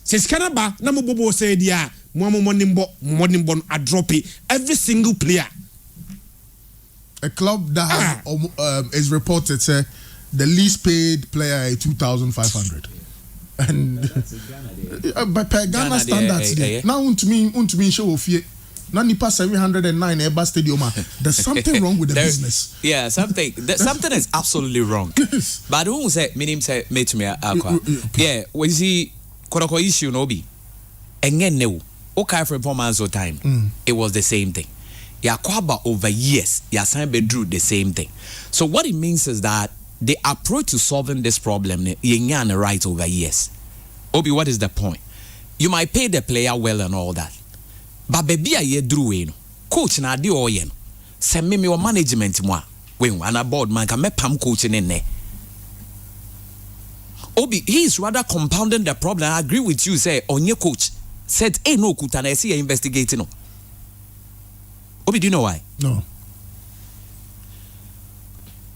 Says Scanaba, Namobo said, yeah, Momo Monimbo a drop it. Every single player. A club that has, is reported say the least paid player is 2,500, and by per Ghana standards, now to me show of ye. Now nipa 709 Eba Stadium. There's something wrong with the business. Yeah, something is absolutely wrong. Yes. But who say minim say mate me aqua? Yeah, we see Koroko issue no be. Engen ne okay for performance of time. It was the same thing. Yakwaba over years, Yasan Bedru the same thing. So what it means is that the approach to solving this problem, Yenyan right over years. Obi, what is the point? You might pay the player well and all that. But baby ye drew in. Coach na di oyen. Send me your management moi. When and a board man can make pam coaching in there. Obi, he is rather compounding the problem. I agree with you, say on your coach. Said, hey no kutana see investigating no. Obi, do you know why? No.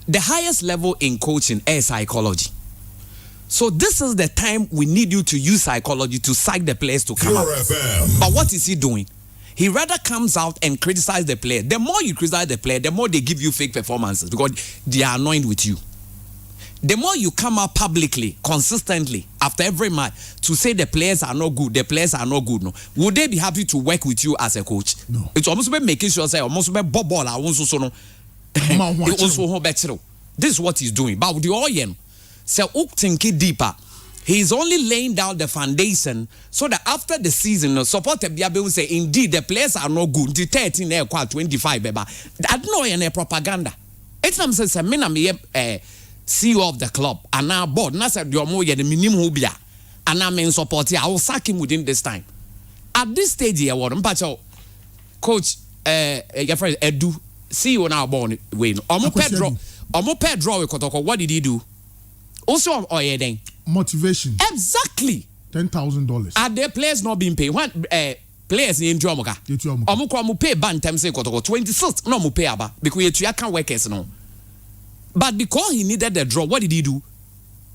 The highest level in coaching is psychology. So this is the time we need you to use psychology to psych the players to come up. But what is he doing? He rather comes out and criticize the player. The more you criticize the player, the more they give you fake performances because they are annoyed with you. The more you come out publicly, consistently, after every match, to say the players are not good, no, would they be happy to work with you as a coach? No. It's almost about making sure, say, almost about ball, I also so no. This is what he's doing. But with the Oyen, so thinking deeper. He's only laying down the foundation so that after the season, support will say, indeed, the players are not good. The 13, 25, that no any propaganda. It's not saying, I'm CEO of the club and now board. And I said, you're more the minimum hubia. And I mean, support here. I will sack him within this time. At this stage, here, what coach, your friend Edu, CEO now born win. Omo draw with Kotoko. What did he do? Also, then motivation. Exactly. $10,000. Are there players not being paid? What players in Dromoka? Omo pay bantam say Kotoko 26. No, pay aba because you can't workers no. But because he needed the draw, what did he do?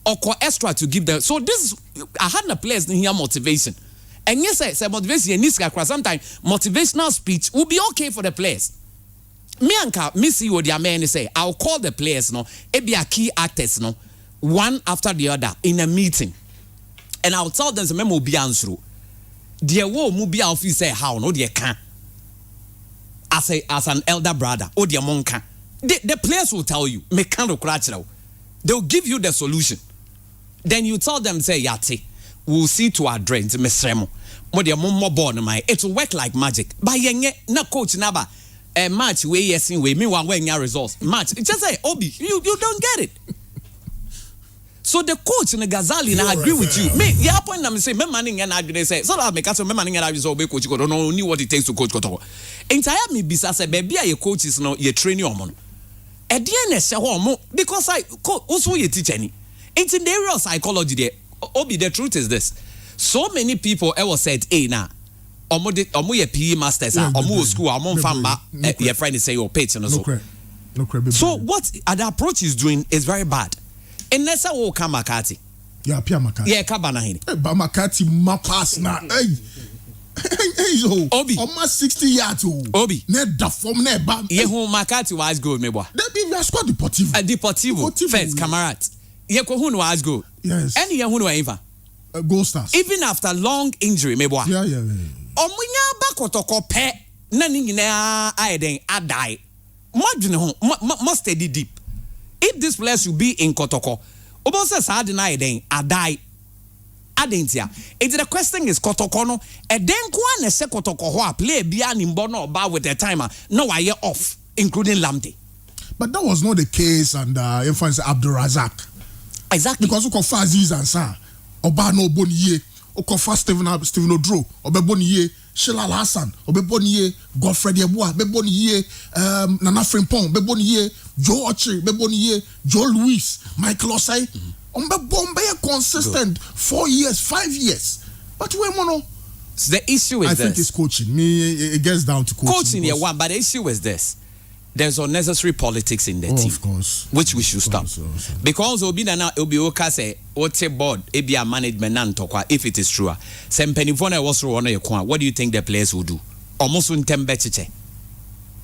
Or extra to give them. So this is, I had the players in here motivation. And yes, say motivation needs sometimes motivational speech will be okay for the players. Me and me see what their man say. I'll call the players no, it be a key actors no, one after the other in a meeting. And I'll tell them the memo will be answered. Dear wo mu be office say how no dear can. As an elder brother, or dear monka. The players will tell you, they'll give you the solution. Then you tell them, say, Yati, we'll see to our drains, Miss Remo. It will work like magic. But na coach naba a match way yes in way, meanwhile when your results. Match. Just say, Obi, you don't get it. So the coach in the Ghazali and I agree with you. Me, yeah, point I'm saying, my manning and I say, so I'll make us my manning and I will coach go don't know what it takes to coach Koto. Entire me bisa baby your coaches no you train your mon. Because I also you teach any. It's in the area of psychology there. Obi, the truth is this. So many people ever said, hey now, omo ye PE masters, omo school, omo famba, your friend is say your page and so. So what the approach is doing is very bad. And let's say oh come Makati. Yeah, Pia Makati. Yeah, Kabana hini. But Makati mapas na. Hey, Obi. Almost 60 yards. Obi. Ne da form ne ba. Ye who Makati was good, me boy. They be squad Deportivo. Deportivo. First, Camarade. Ye ko who was good. Yes. Any ye who even. Gold Stars. Even after long injury, me boy. Yeah. Omunya bakotoko pe na ni nyina ayeden adai. Madwene ho must steady deep. If this place should be in Kotoko, Obo says I deny then I die. Adentia. It's the question is Kotoko no. A den kwane se Kotoko ho play bia ni mbono ba with the timer. No I year off, including Lamte. But that was not the case under influence Abdul Razak. Exactly. Because Okofa Aziz and Sa Oba no boniye, Okofa Stephen Odro, Obe boniye, Shelal Hassan, Obe boniye, Godfrey Yeboah, Be boniye, Nana Frimpong, Be boniye, Joe Ochi, Be boniye, Joe Louis, Michael Osei, Ombe Bombe consistent 4 years, 5 years. But we mono. So the issue is I think it's coaching. Me, it gets down to coaching. Coaching, yeah, one. But the issue is this: there's unnecessary politics in the team, of course, which we should stop. Because obi na obi oka say ote board ebi a management na ntokwa if it is true. Say mpanimfo na was ro na yekwa. What do you think the players will do? Almost untembe chiche.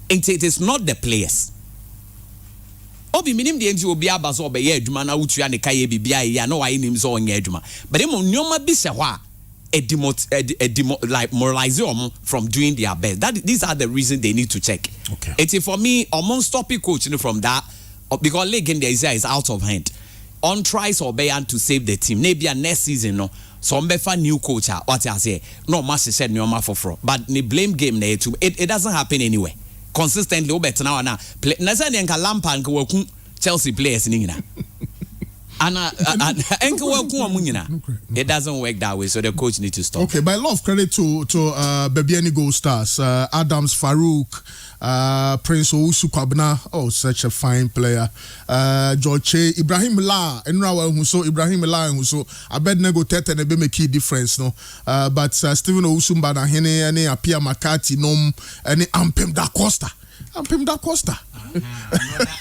It is not the players. Obi minim de nti obi aba so obeye adwuma na wutua ne kaye bibia ya na waye nim so onye adwuma. But dem nyoma bi se ho a like moralize them from doing their best. These are the reasons they need to check. Okay. It's for me, almost stopping coaching from that because league in the is out of hand. On tries or Bayan to save the team. Maybe next season, no. So I'm a new coach. What I say, no master said no matter for. But the blame game there too. It doesn't happen anyway. Consistently, better now and now. Lampan Chelsea players in it doesn't work that way, so the coach needs to stop. Okay, by love credit to Bebiani Gold Stars, Adams Farouk, Prince Owusu Kwabena, oh such a fine player. George Ibrahim La, Enrawa Huso, Ibrahim La Huso, I bet nego tete ne be make key difference no. But Stephen Owusu Mbana Hene, any Apia Makati nom, any Ampem da Costa. Ampem da Costa.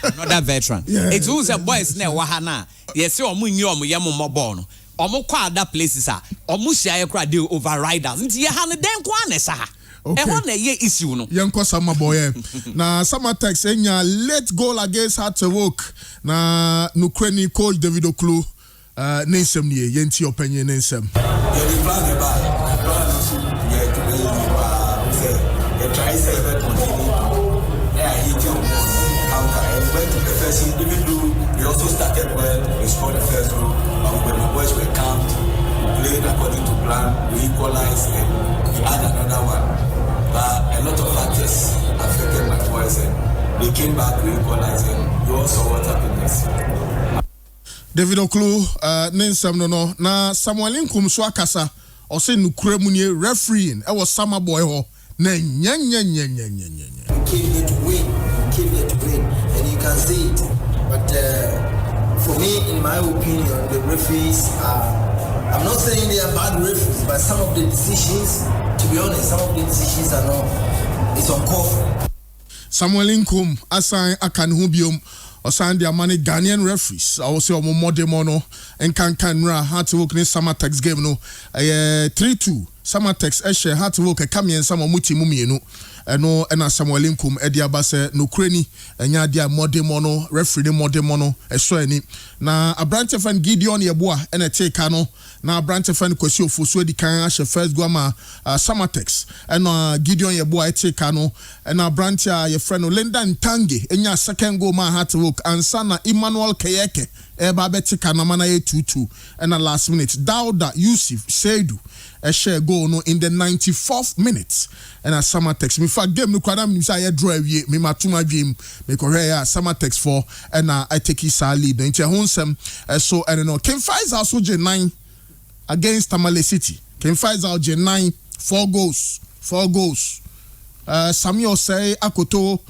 Another veteran. Yeah. It's who's a boys ne wahana. Yes, you omu nyo omu yemu mobono. Omu kwa other places are. Omu share kwa de overriders. Nti ye hane den kwa ne sa. Okay. And one issue no. Yanko Sama boy. Na Samatex enya late goal against Hartlepool. Na Nukreni coach David Oklu nensem nie yenti opinion nensem. Even though we also started well, we scored the first goal, but when the boys were camped, we played according to plan, we equalized and we had another one. But a lot of factors affected my boys and they came back, we equalized and we all saw what happened next. David Oklu, nensem no na Samuel Nkum so akasa o se nukure mu nie refereeing e was Sama boy ho na nya. We came here to win, and you can see it. But for me, in my opinion, the referees I'm not saying they are bad referees, but some of the decisions, to be honest, some of the decisions are not, it's uncalled for. Samuel Nkum assign akan biom osan dia mane Ghanaian referees I will say omo modemono enkankanra Hartlepool ni Samatex game no 3-2 Samatex ehye Hartlepool ke kamien samo muti mumienu eno na Samuel Nkum edi abase no kreni enya dia modemono referee ni modemono eso ani na Abrante fan Gideon Yeboa ena take no na Abrante fan Kwesi Ofosu edi kan ahye first go ma Samatex ena Gideon Yeboa take no ena Abrante ye friend no Linda Ntange enya second goal ma Hartlepool ansana Emmanuel Kayeke eba beti kanama na 2-2 and the last minute Dauda Yusuf Seidu a share goal no in the 94th minute and a Samatex me for game no kwada me say draw wie me matuma game me ko here Samatex for and I take his lead nti honsem so and no Ken Faisal so je 9 against Tamale City Ken Faisal je 9 4 goals Samuel say Akoto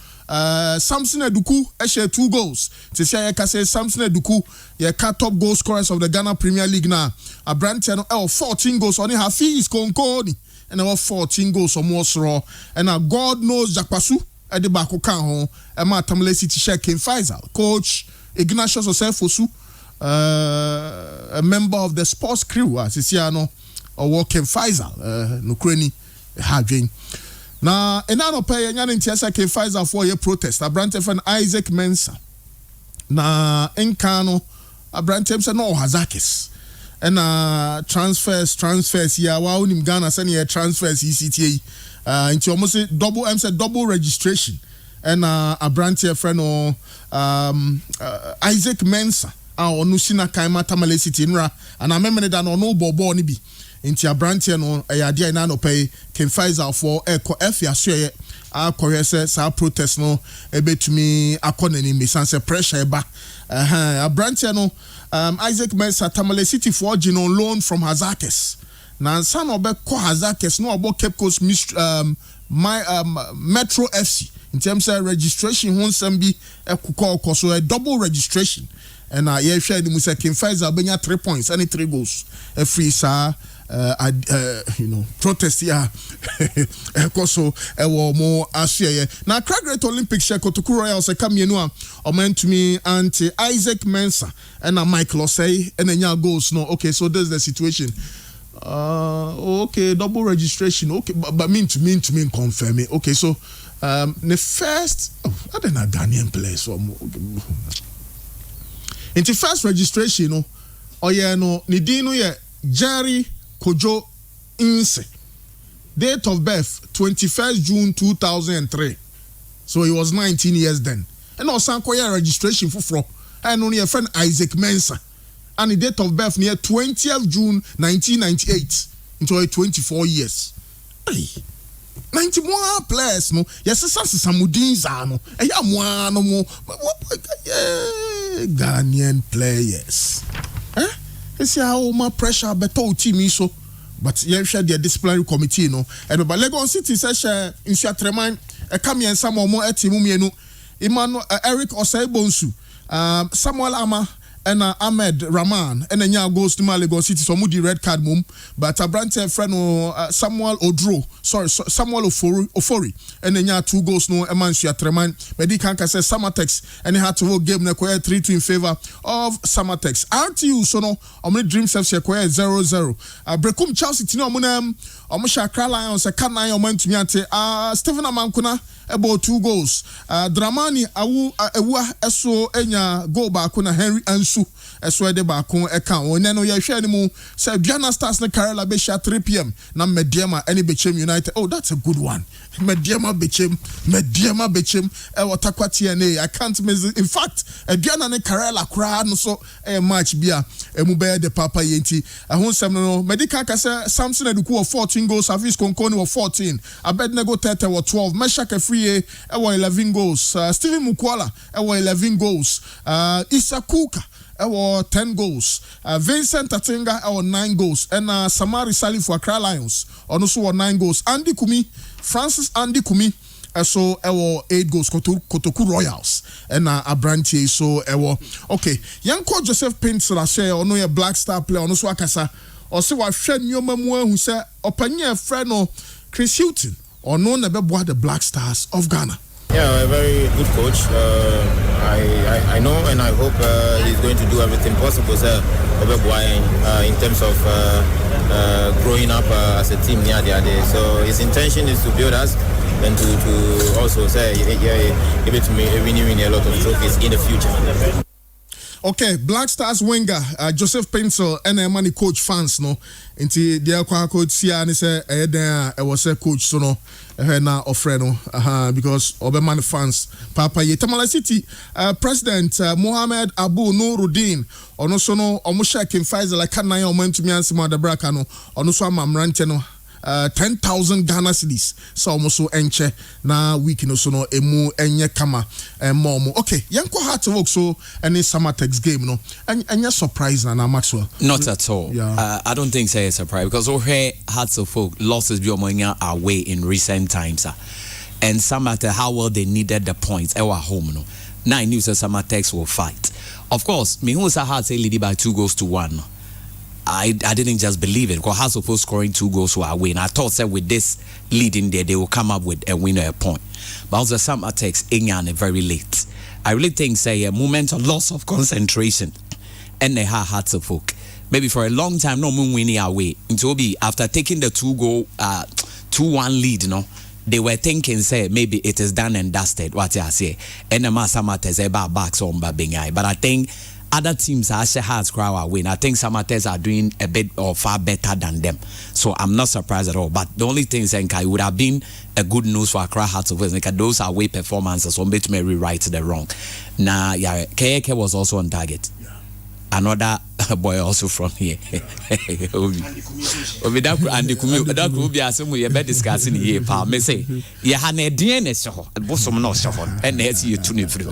Samson Eduku share 2 goals. To say Samson Eduku, top goal scorers of the Ghana Premier League now. Abrante no 14 goals only Hafiz Konkoni and 14 goals or more raw. And God knows Jakpasu at the back of Kanho and Tamale City share Ken Faisal. Coach Ignatius Osefosu, a member of the sports crew as Sisiano or Ken Faisal, Nukreni Hadjin. Na enano pay nyane ntiasa ke Pfizer for your protest Abrante fan Isaac Mensah na enkano Abrante say no Hazakis and transfers ya wa unim Ghana say ne transfers ECTA into almost double registration and Abrante friend no Isaac Mensah onu sina kaima Tamale City nra and amemene da no bobo ni bi inti Abrante no ayade na no pay Ken Faisal for eko efia so ye akoyese sa protest no ebetumi akonani mi sanse pressure eba Abrante no Isaac Mensah Tamale City for on loan from Hazakis na san obekọ Hazakis no obo Cape Coast Metro FC in terms of registration honsam bi ekukọ so a double registration and yeah share the Musa Ken Faisal benya 3 points and 3 goals free sa protest ya koso ewo mo asye na Great Olympic share Kotoku Royals kamienu a omentumi anti Isaac Mensah and Mike Losey and enya goals no okay so this is the situation okay double registration okay but mean to confirm it okay so the first I don't know Ghanaian players in the first registration no oye no ni din no ye Jerry Kojo Inse. Date of birth 21st June 2003. So he was 19 years then. And also Sankoya registration for and only a friend Isaac Mensah. And the date of birth near 20th June 1998 into 24 years. Hey. 91 players no. Yes, Samudins no. No Ghanaian players. See how my pressure beto team so but you share the disciplinary committee no and but Legon City say in Shatreman come here some more team mienu Emmanuel Eric Osei Bonsu Samuel Ama and Ahmed Rahman and nya goes to Lagos City so mudi red card mum but Abrante friend Samuel Ofori and nya 2 goals no Emansia Treman Medi Kanka says Samatex and he had to vote game na 3-2 in favor of Samatex. RTU so no omni Dream FC 0-0. Brekum Chelsea tino omunam omusha Accra Lions kana omantu ante Stephen Amankuna about 2 goals. Dramani ewa eso enya goal baako na Henry Ansu eso de baako eka oneno ye hwe ni mu say Diana Stars na Karela be 3 p.m. na Mediema any Bechem United. Oh, that's a good one. Mediema Bechem Watakwati na I can't miss it. In fact, Diana na Karela kra no so match bia emu be de papa yenti ahonsem no Medical ka say Samson Eduku of 14 goals, Avis Konkoni of 14, Abednego Tete of 12, Meshake Free 11 goals, Steven Mukwala 11 goals, Issa Kuka 10 goals, Vincent Tatinga 9 goals, and Samari Sali for Accra Lions also 9 goals. Francis Andy Kumi so 8 goals Kotoku Royals and Abranti so okay. Yanko Joseph Pinsela say ono ye Black Star player ono so akasa or say wa hwe nyoma mu ahu say opanye friend no Chris Hilton or no na beboa the Black Stars of Ghana. Yeah, a very good coach. I know and I hope he's going to do everything possible, sir, in terms of growing up as a team near the other. So his intention is to build us and to also say, give it to me, winning a lot of trophies in the future. Okay, Black Stars winger Joseph Pencil and money coach fans no into their coach sia and say I was a coach so no na ofreno because Oberman fans Papa ye Tamale City President Mohammed Abu Nuruddin ono so no omusha Kim Faisal like kan na omantu mi ansima da braka no ono so amamrante no 10,000 Ghana cedis so almost so enche na week no so no emu enye kama momo. Okay, yanko heart work so any Samatex game no enya surprise na Maxwell. Not at all. Yeah. I don't think say it's a surprise because O'Hare Hearts of Folk losses be omonya away in recent times and Samate how well they needed the points at home no. Now I knew that Samatex will fight. Of course, me who sa Hearts leading by 2-1. I didn't just believe it because Hearts of Folk scoring 2 goals were away. And I thought that with this lead in there, they will come up with a winner a point. But also some attacks England very late. I really think say a moment of loss of concentration and they have Hearts of Folk. Maybe for a long time, no moon winning away. Until be after taking the 2-1 lead, they were thinking say maybe it is done and dusted. What I say. And the Masamate say backs on Babingai. But I think other teams are has crowd win. I think Samates are doing a bit or far better than them. So I'm not surprised at all. But the only thing is it would have been a good news for Accra Hearts of West. Those are away performances, so maybe rewrite the wrong. Now, yeah, Keke was also on target. Another boy also from here. Obi that could be as we be discussing here. Pa me say, ya ha na DNA so, bosom no so and let's you tune free.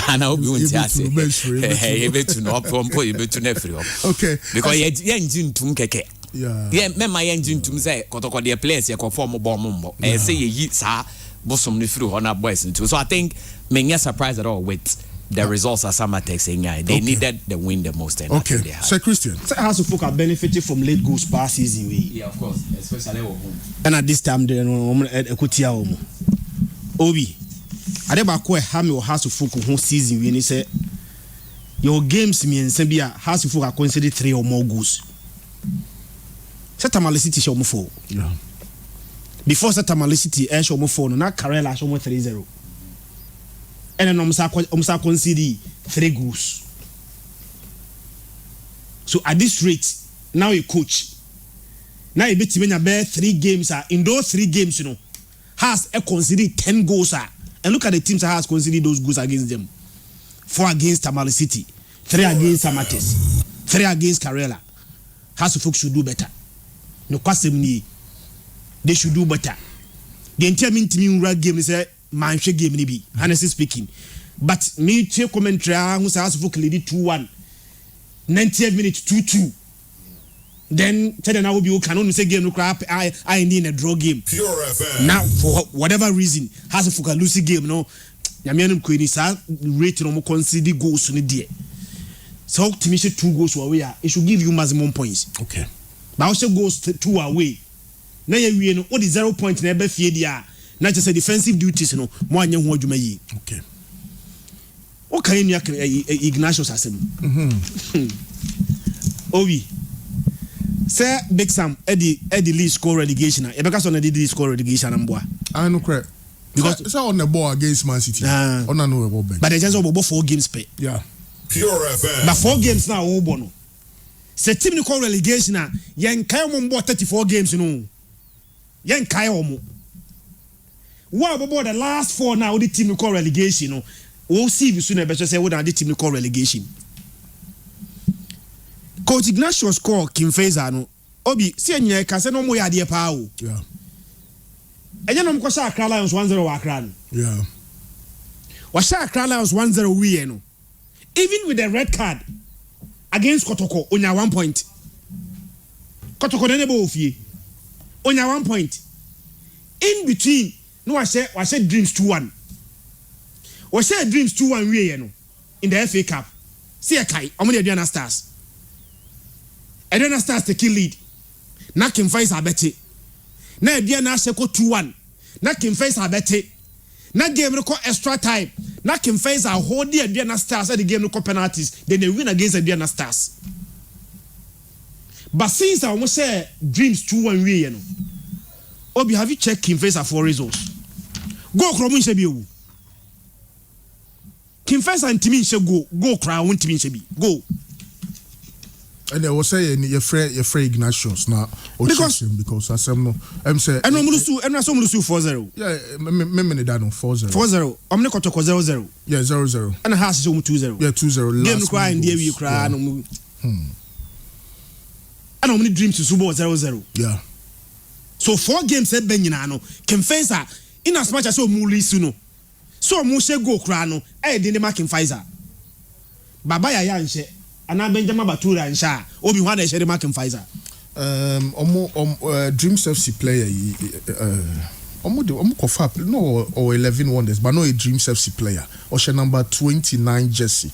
And I hope you won't say, hey, you to no pompo, you to ne free. Okay, because ye engine tum keke. Yeah, me my engine tum say, kotoko the place ye conform bomb. And say ye sa bosom ni free on our boys too. So I think me surprised at all with the results are Samatex saying they needed the win the most. Okay, so Christian. So House of Folk are benefited from late goals past season. Yeah, of course, especially at home. And at this time, they Ekutia Omo. Obi, Adebako Hami or House of Folk whole season when he said your games me and Sambia House of Folk are considered 3 or more goals. Tamale City show 4. Yeah. Before Tamale City, show 4, not Karela show 3-0. And then Omsa concede 3 goals. So at this rate, now you coach. Now you beat him in 3 games. In those 3 games, has conceded 10 goals. And look at the teams that has conceded those goals against them. 4 against Tamale City, 3 against Samates, 3 against Karela. House of Folk should do better. No question they should do better. The entire game is a manche game ni bi, honestly speaking. But me take commentary who say House of Folk lead 2-1. 90th minute 2-2. Then tell now we can only say game no crap. I need a draw game. Pure FM. Now for whatever reason, House of Folk lose game no. Nyamianum ko ni sa rate no mo concede goals ni die. So to me, 2 goals away, it should give you maximum points. Okay. But also goes 2 away. Now you know what is 0 point never fear dia. Not just a defensive duties, no more than what you may. Okay. What kind of Ignatius has him? Ovi. Sir Big Sam Eddie Lee score relegation. Because on Eddie Lee score relegation and boy. I know correct. Because it's on the ball against Man City. On no ball. But they just over 4 games pay. Yeah. Pure FM. But 4 games now bono. Say team ni call relegation na yen kai mo 34 games no. Yen kai omo. What about the last 4 now the team ni call relegation no. We'll see if soon better say what the team ni call relegation. Coach Ignatius score Kim Feza no. Obi see enye ka say no mo ya de pa o. Yeah. Enye no mo sha Accra Lions 1-0 wa Accra no. Yeah. Wa sha Accra Lions 1-0 we no. Even with the red card against Kotoko, onya 1 point. Kotoko nenebo ofie. Onya 1 point. In between, no I said Dreams 2-1. We said Dreams 2-1 we no in the FA Cup. See a kai, omo the Aduana Stars. Aduana Stars take lead. Na Kim Face abete. Na Aduana Seko 2-1. Na Kim Face abete. Na game no extra time. Na Kim Face are hold the Aduana Stars at the game no penalties. Then they win against the Aduana Stars. But since I almost say Dreams 2-1 we no. Obi, have you checked Kim Face for results? Go kromun shebi o. Kim Face and Timin she go cry won Timin shebi. Go. And they will say your friend Ignatius now because I say no. I'm say and no so 4-0. Yeah, me da no 4-0. 4-0. I'm not Kotoko 0-0. Yeah, 0-0. And has 2-0. Yeah, 2-0. Game cry and there we cry no. And I'm Dreams to Subo 0-0. Yeah. So 4 games said Benyina no. Kim Face in as much as so Mulisi no. So mo she go cry no. Didn't make Kim Face. Baba ya nche. Ana Benjamin Batura nsha obi hwa na share mark Pfizer Dreams FC player omo kofa no or 11 wonders but no a Dreams FC player or she number 29 jersey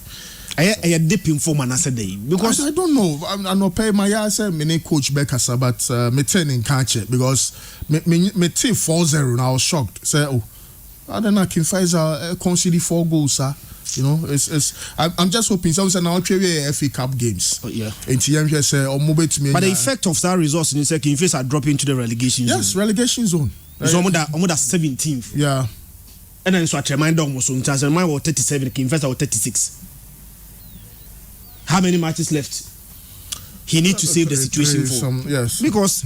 I deep in form and day because I don't know I no pay my say me coach Bekasa but me turn in catch it because me take 4-0 and I was shocked say oh I don't know Kim Pfizer conceded 4 goals sir. You know, I'm just hoping some now trade FA Cup games. Yeah. And TM say or move to me. But the effect of that results in the second phase are dropping into the relegation zone. Yes, relegation zone. It's almost 17th. Yeah. And then so I remind almost on chance mine was 37, King First was 36. How many matches left? He needs to save the situation for. Yes. Because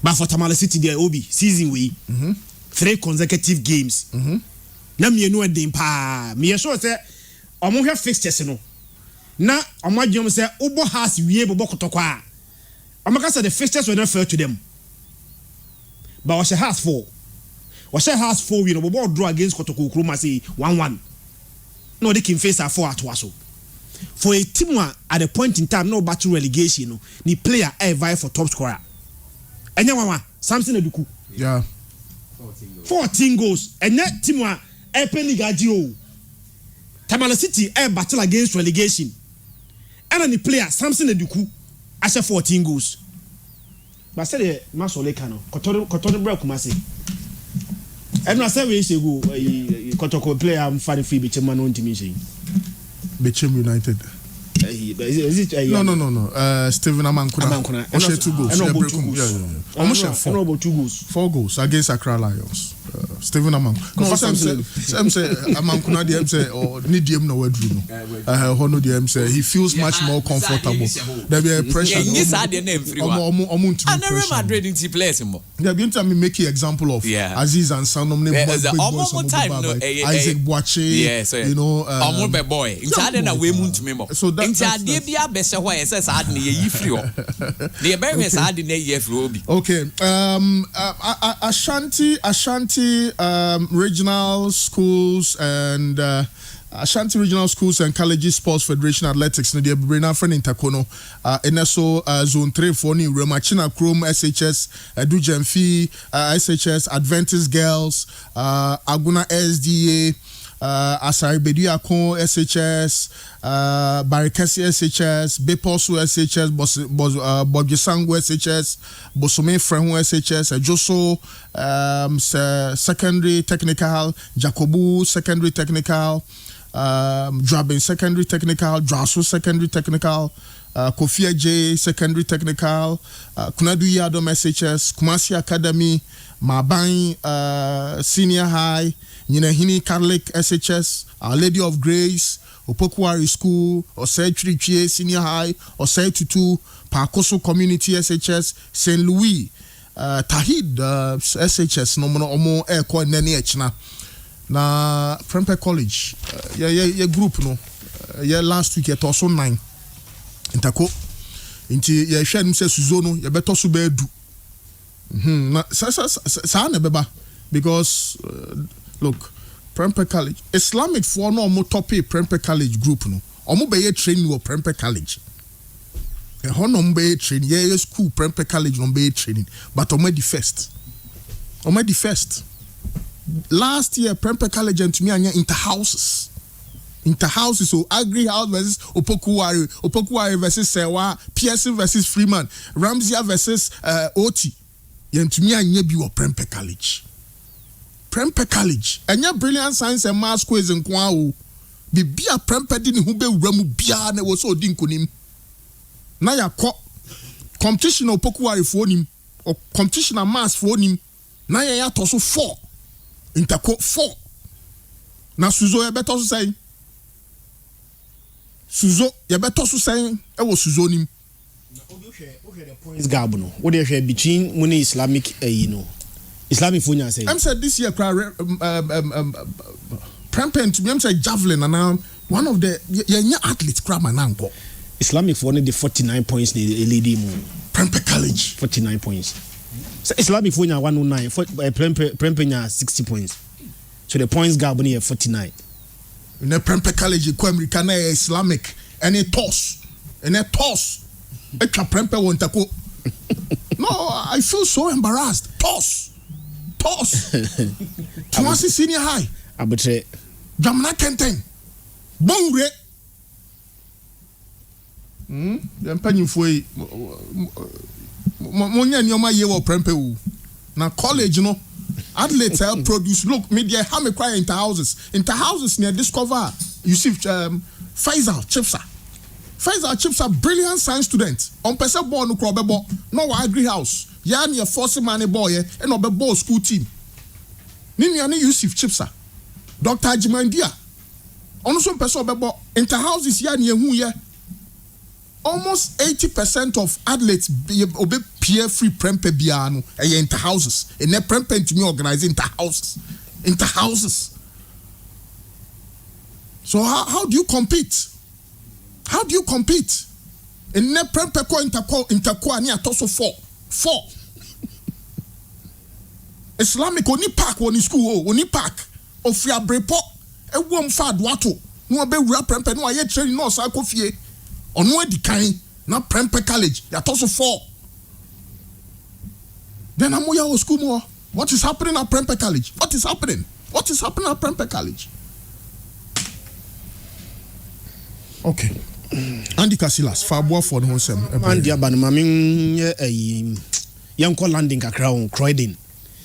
but for Tamale City there Obi season way 3 consecutive games. Na me no ending pa me so say omo hwe fixtures no na omo adwom say obo house wie bobo kotoko a omo ka say the fixtures were not fair to them but was house 4 we no bobo draw against Kotoko Kroma say 1-1 no they can face a 4 at so for a team at a point in time no battle relegation no the player vie for top scorer enya wawa Samson Eduku yeah 14 goals and that team Epenigagio Tamale City battle against relegation. And the player Samson Eduku as 14 goals. But say Masole Kano, Kotono break Kumasi. And I say we say go Kotoko player I'm funny free Bicham on Timisha. Bicham United. Is it no. Steven Amankuna. Oshe 2 goals. Almost 2 goals. 4 goals against Accra Lions. Steven Amankuna. No, first I'm say Amankuna DM say or need DM no word no. Hono DM say he feels much more comfortable. There be a pressure. Yes, I the name free. And Real Madrid in players mo. There be time make an example of Aziz and Sanom name Isaac Boache. Yes, you know Omo boy. Inside na we mu ntumi mo. So that Inti bia be se hwa say sad na ye free o. The be sad na ye free obi. Okay. Ashanti regional schools and Ashanti Regional Schools and Colleges Sports Federation Athletics no dey be na friend in Takono so zone 3 for ni Remachina Chrome SHS Edujemfi SHS Adventist Girls Aguna SDA Asari Bediako SHS, Barikesi SHS, Beposu SHS, Bodjisangu SHS, Bosome Frehu SHS, Joso Secondary Technical, Jacobu Secondary Technical, Drabin Secondary Technical, Drasu Secondary Technical, Kofi J Secondary Technical, Kunadu Yadom SHS, Kumasi Academy, Maban Senior High, Nyinahini Catholic SHS, Our Lady of Grace, Opokuari School, Osei Chirichie Senior High, Osei Tutu, Pakoso Community SHS, St. Louis, Tahid SHS, no mono omo eko neni echna. Na Prempeh College, ye group no, ye last week ye also 9. Intako, inti ye share nimse suzono, ye beto su be du. Na sa ne beba because look, Prempeh College, Islamic for no mo topi Prempeh College group no. Omo be ye training wo Prempeh College. E ho no be training, ye school Prempeh College no be training, but omo the first. Omo the first. Last year, Prempeh College and to me anya interhouses. Interhouses, so Agri House versus Opokuwari versus Sewa, Pearson versus Freeman, Ramsey versus Oti. Yen to me anya bi wo Prempeh College. Prempeh College. Anya brilliant science and math quiz in kwa o. Bibia Prempeh di ni hu be wura mu bia na wo so di nkonim. Na ya competition Opokuwari fo nim, or competition and math fo nim. Na ya to so 4. Interco 4. Na Suzo ye beto so say. Suzo ye beto so say e wo Suzo nim. Okay, the points gap no. What dey share between money Islamic Islamic funya say. I'm said this year Prempeh to me I'm say javelin and one of the ye athletes crab man anko. Islamic for only the 49 points the lead mu. Prempeh College 49 points. So Islamic for 109, Prempeh 60 points. So the points gap on here 49. In the Prempeh College, American Islamic, and a toss. Prempeh won't go. No, I feel so embarrassed. Toss. Tumasi Senior High. Abutre. Jamna Kenteng. Bongre. Them penny for Monya nyoma ye wo Prempeh na college no athletes help produce look media how me cry interhouses near discover you see Faisal Chipsa brilliant science student on person born no crobebo no Agri House ya near force man boy and obebo school team ni Yusuf Chipsa Dr. Jimandia on so person obebo interhouses ya near hu ye. Almost 80% of athletes obey peer free Prempeh biano interhouses. And then Prempeh to me organize interhouses. So how do you compete? How do you compete? And then Prempeh ko interko ani atoso 4. Islamic oni park oni school oni park ofri abrepo e wom fa adwato no be wura Prempeh no aye training no sa kofie. Onwe di kan na Prempeh College ya toso 4. Then amoya o school mo. What is happening at Prempeh College? What is happening at Prempeh College? Okay. Andy Casillas Fabua for the whole sem. Andy abanu mami ye yanko landing kakra on Croydon.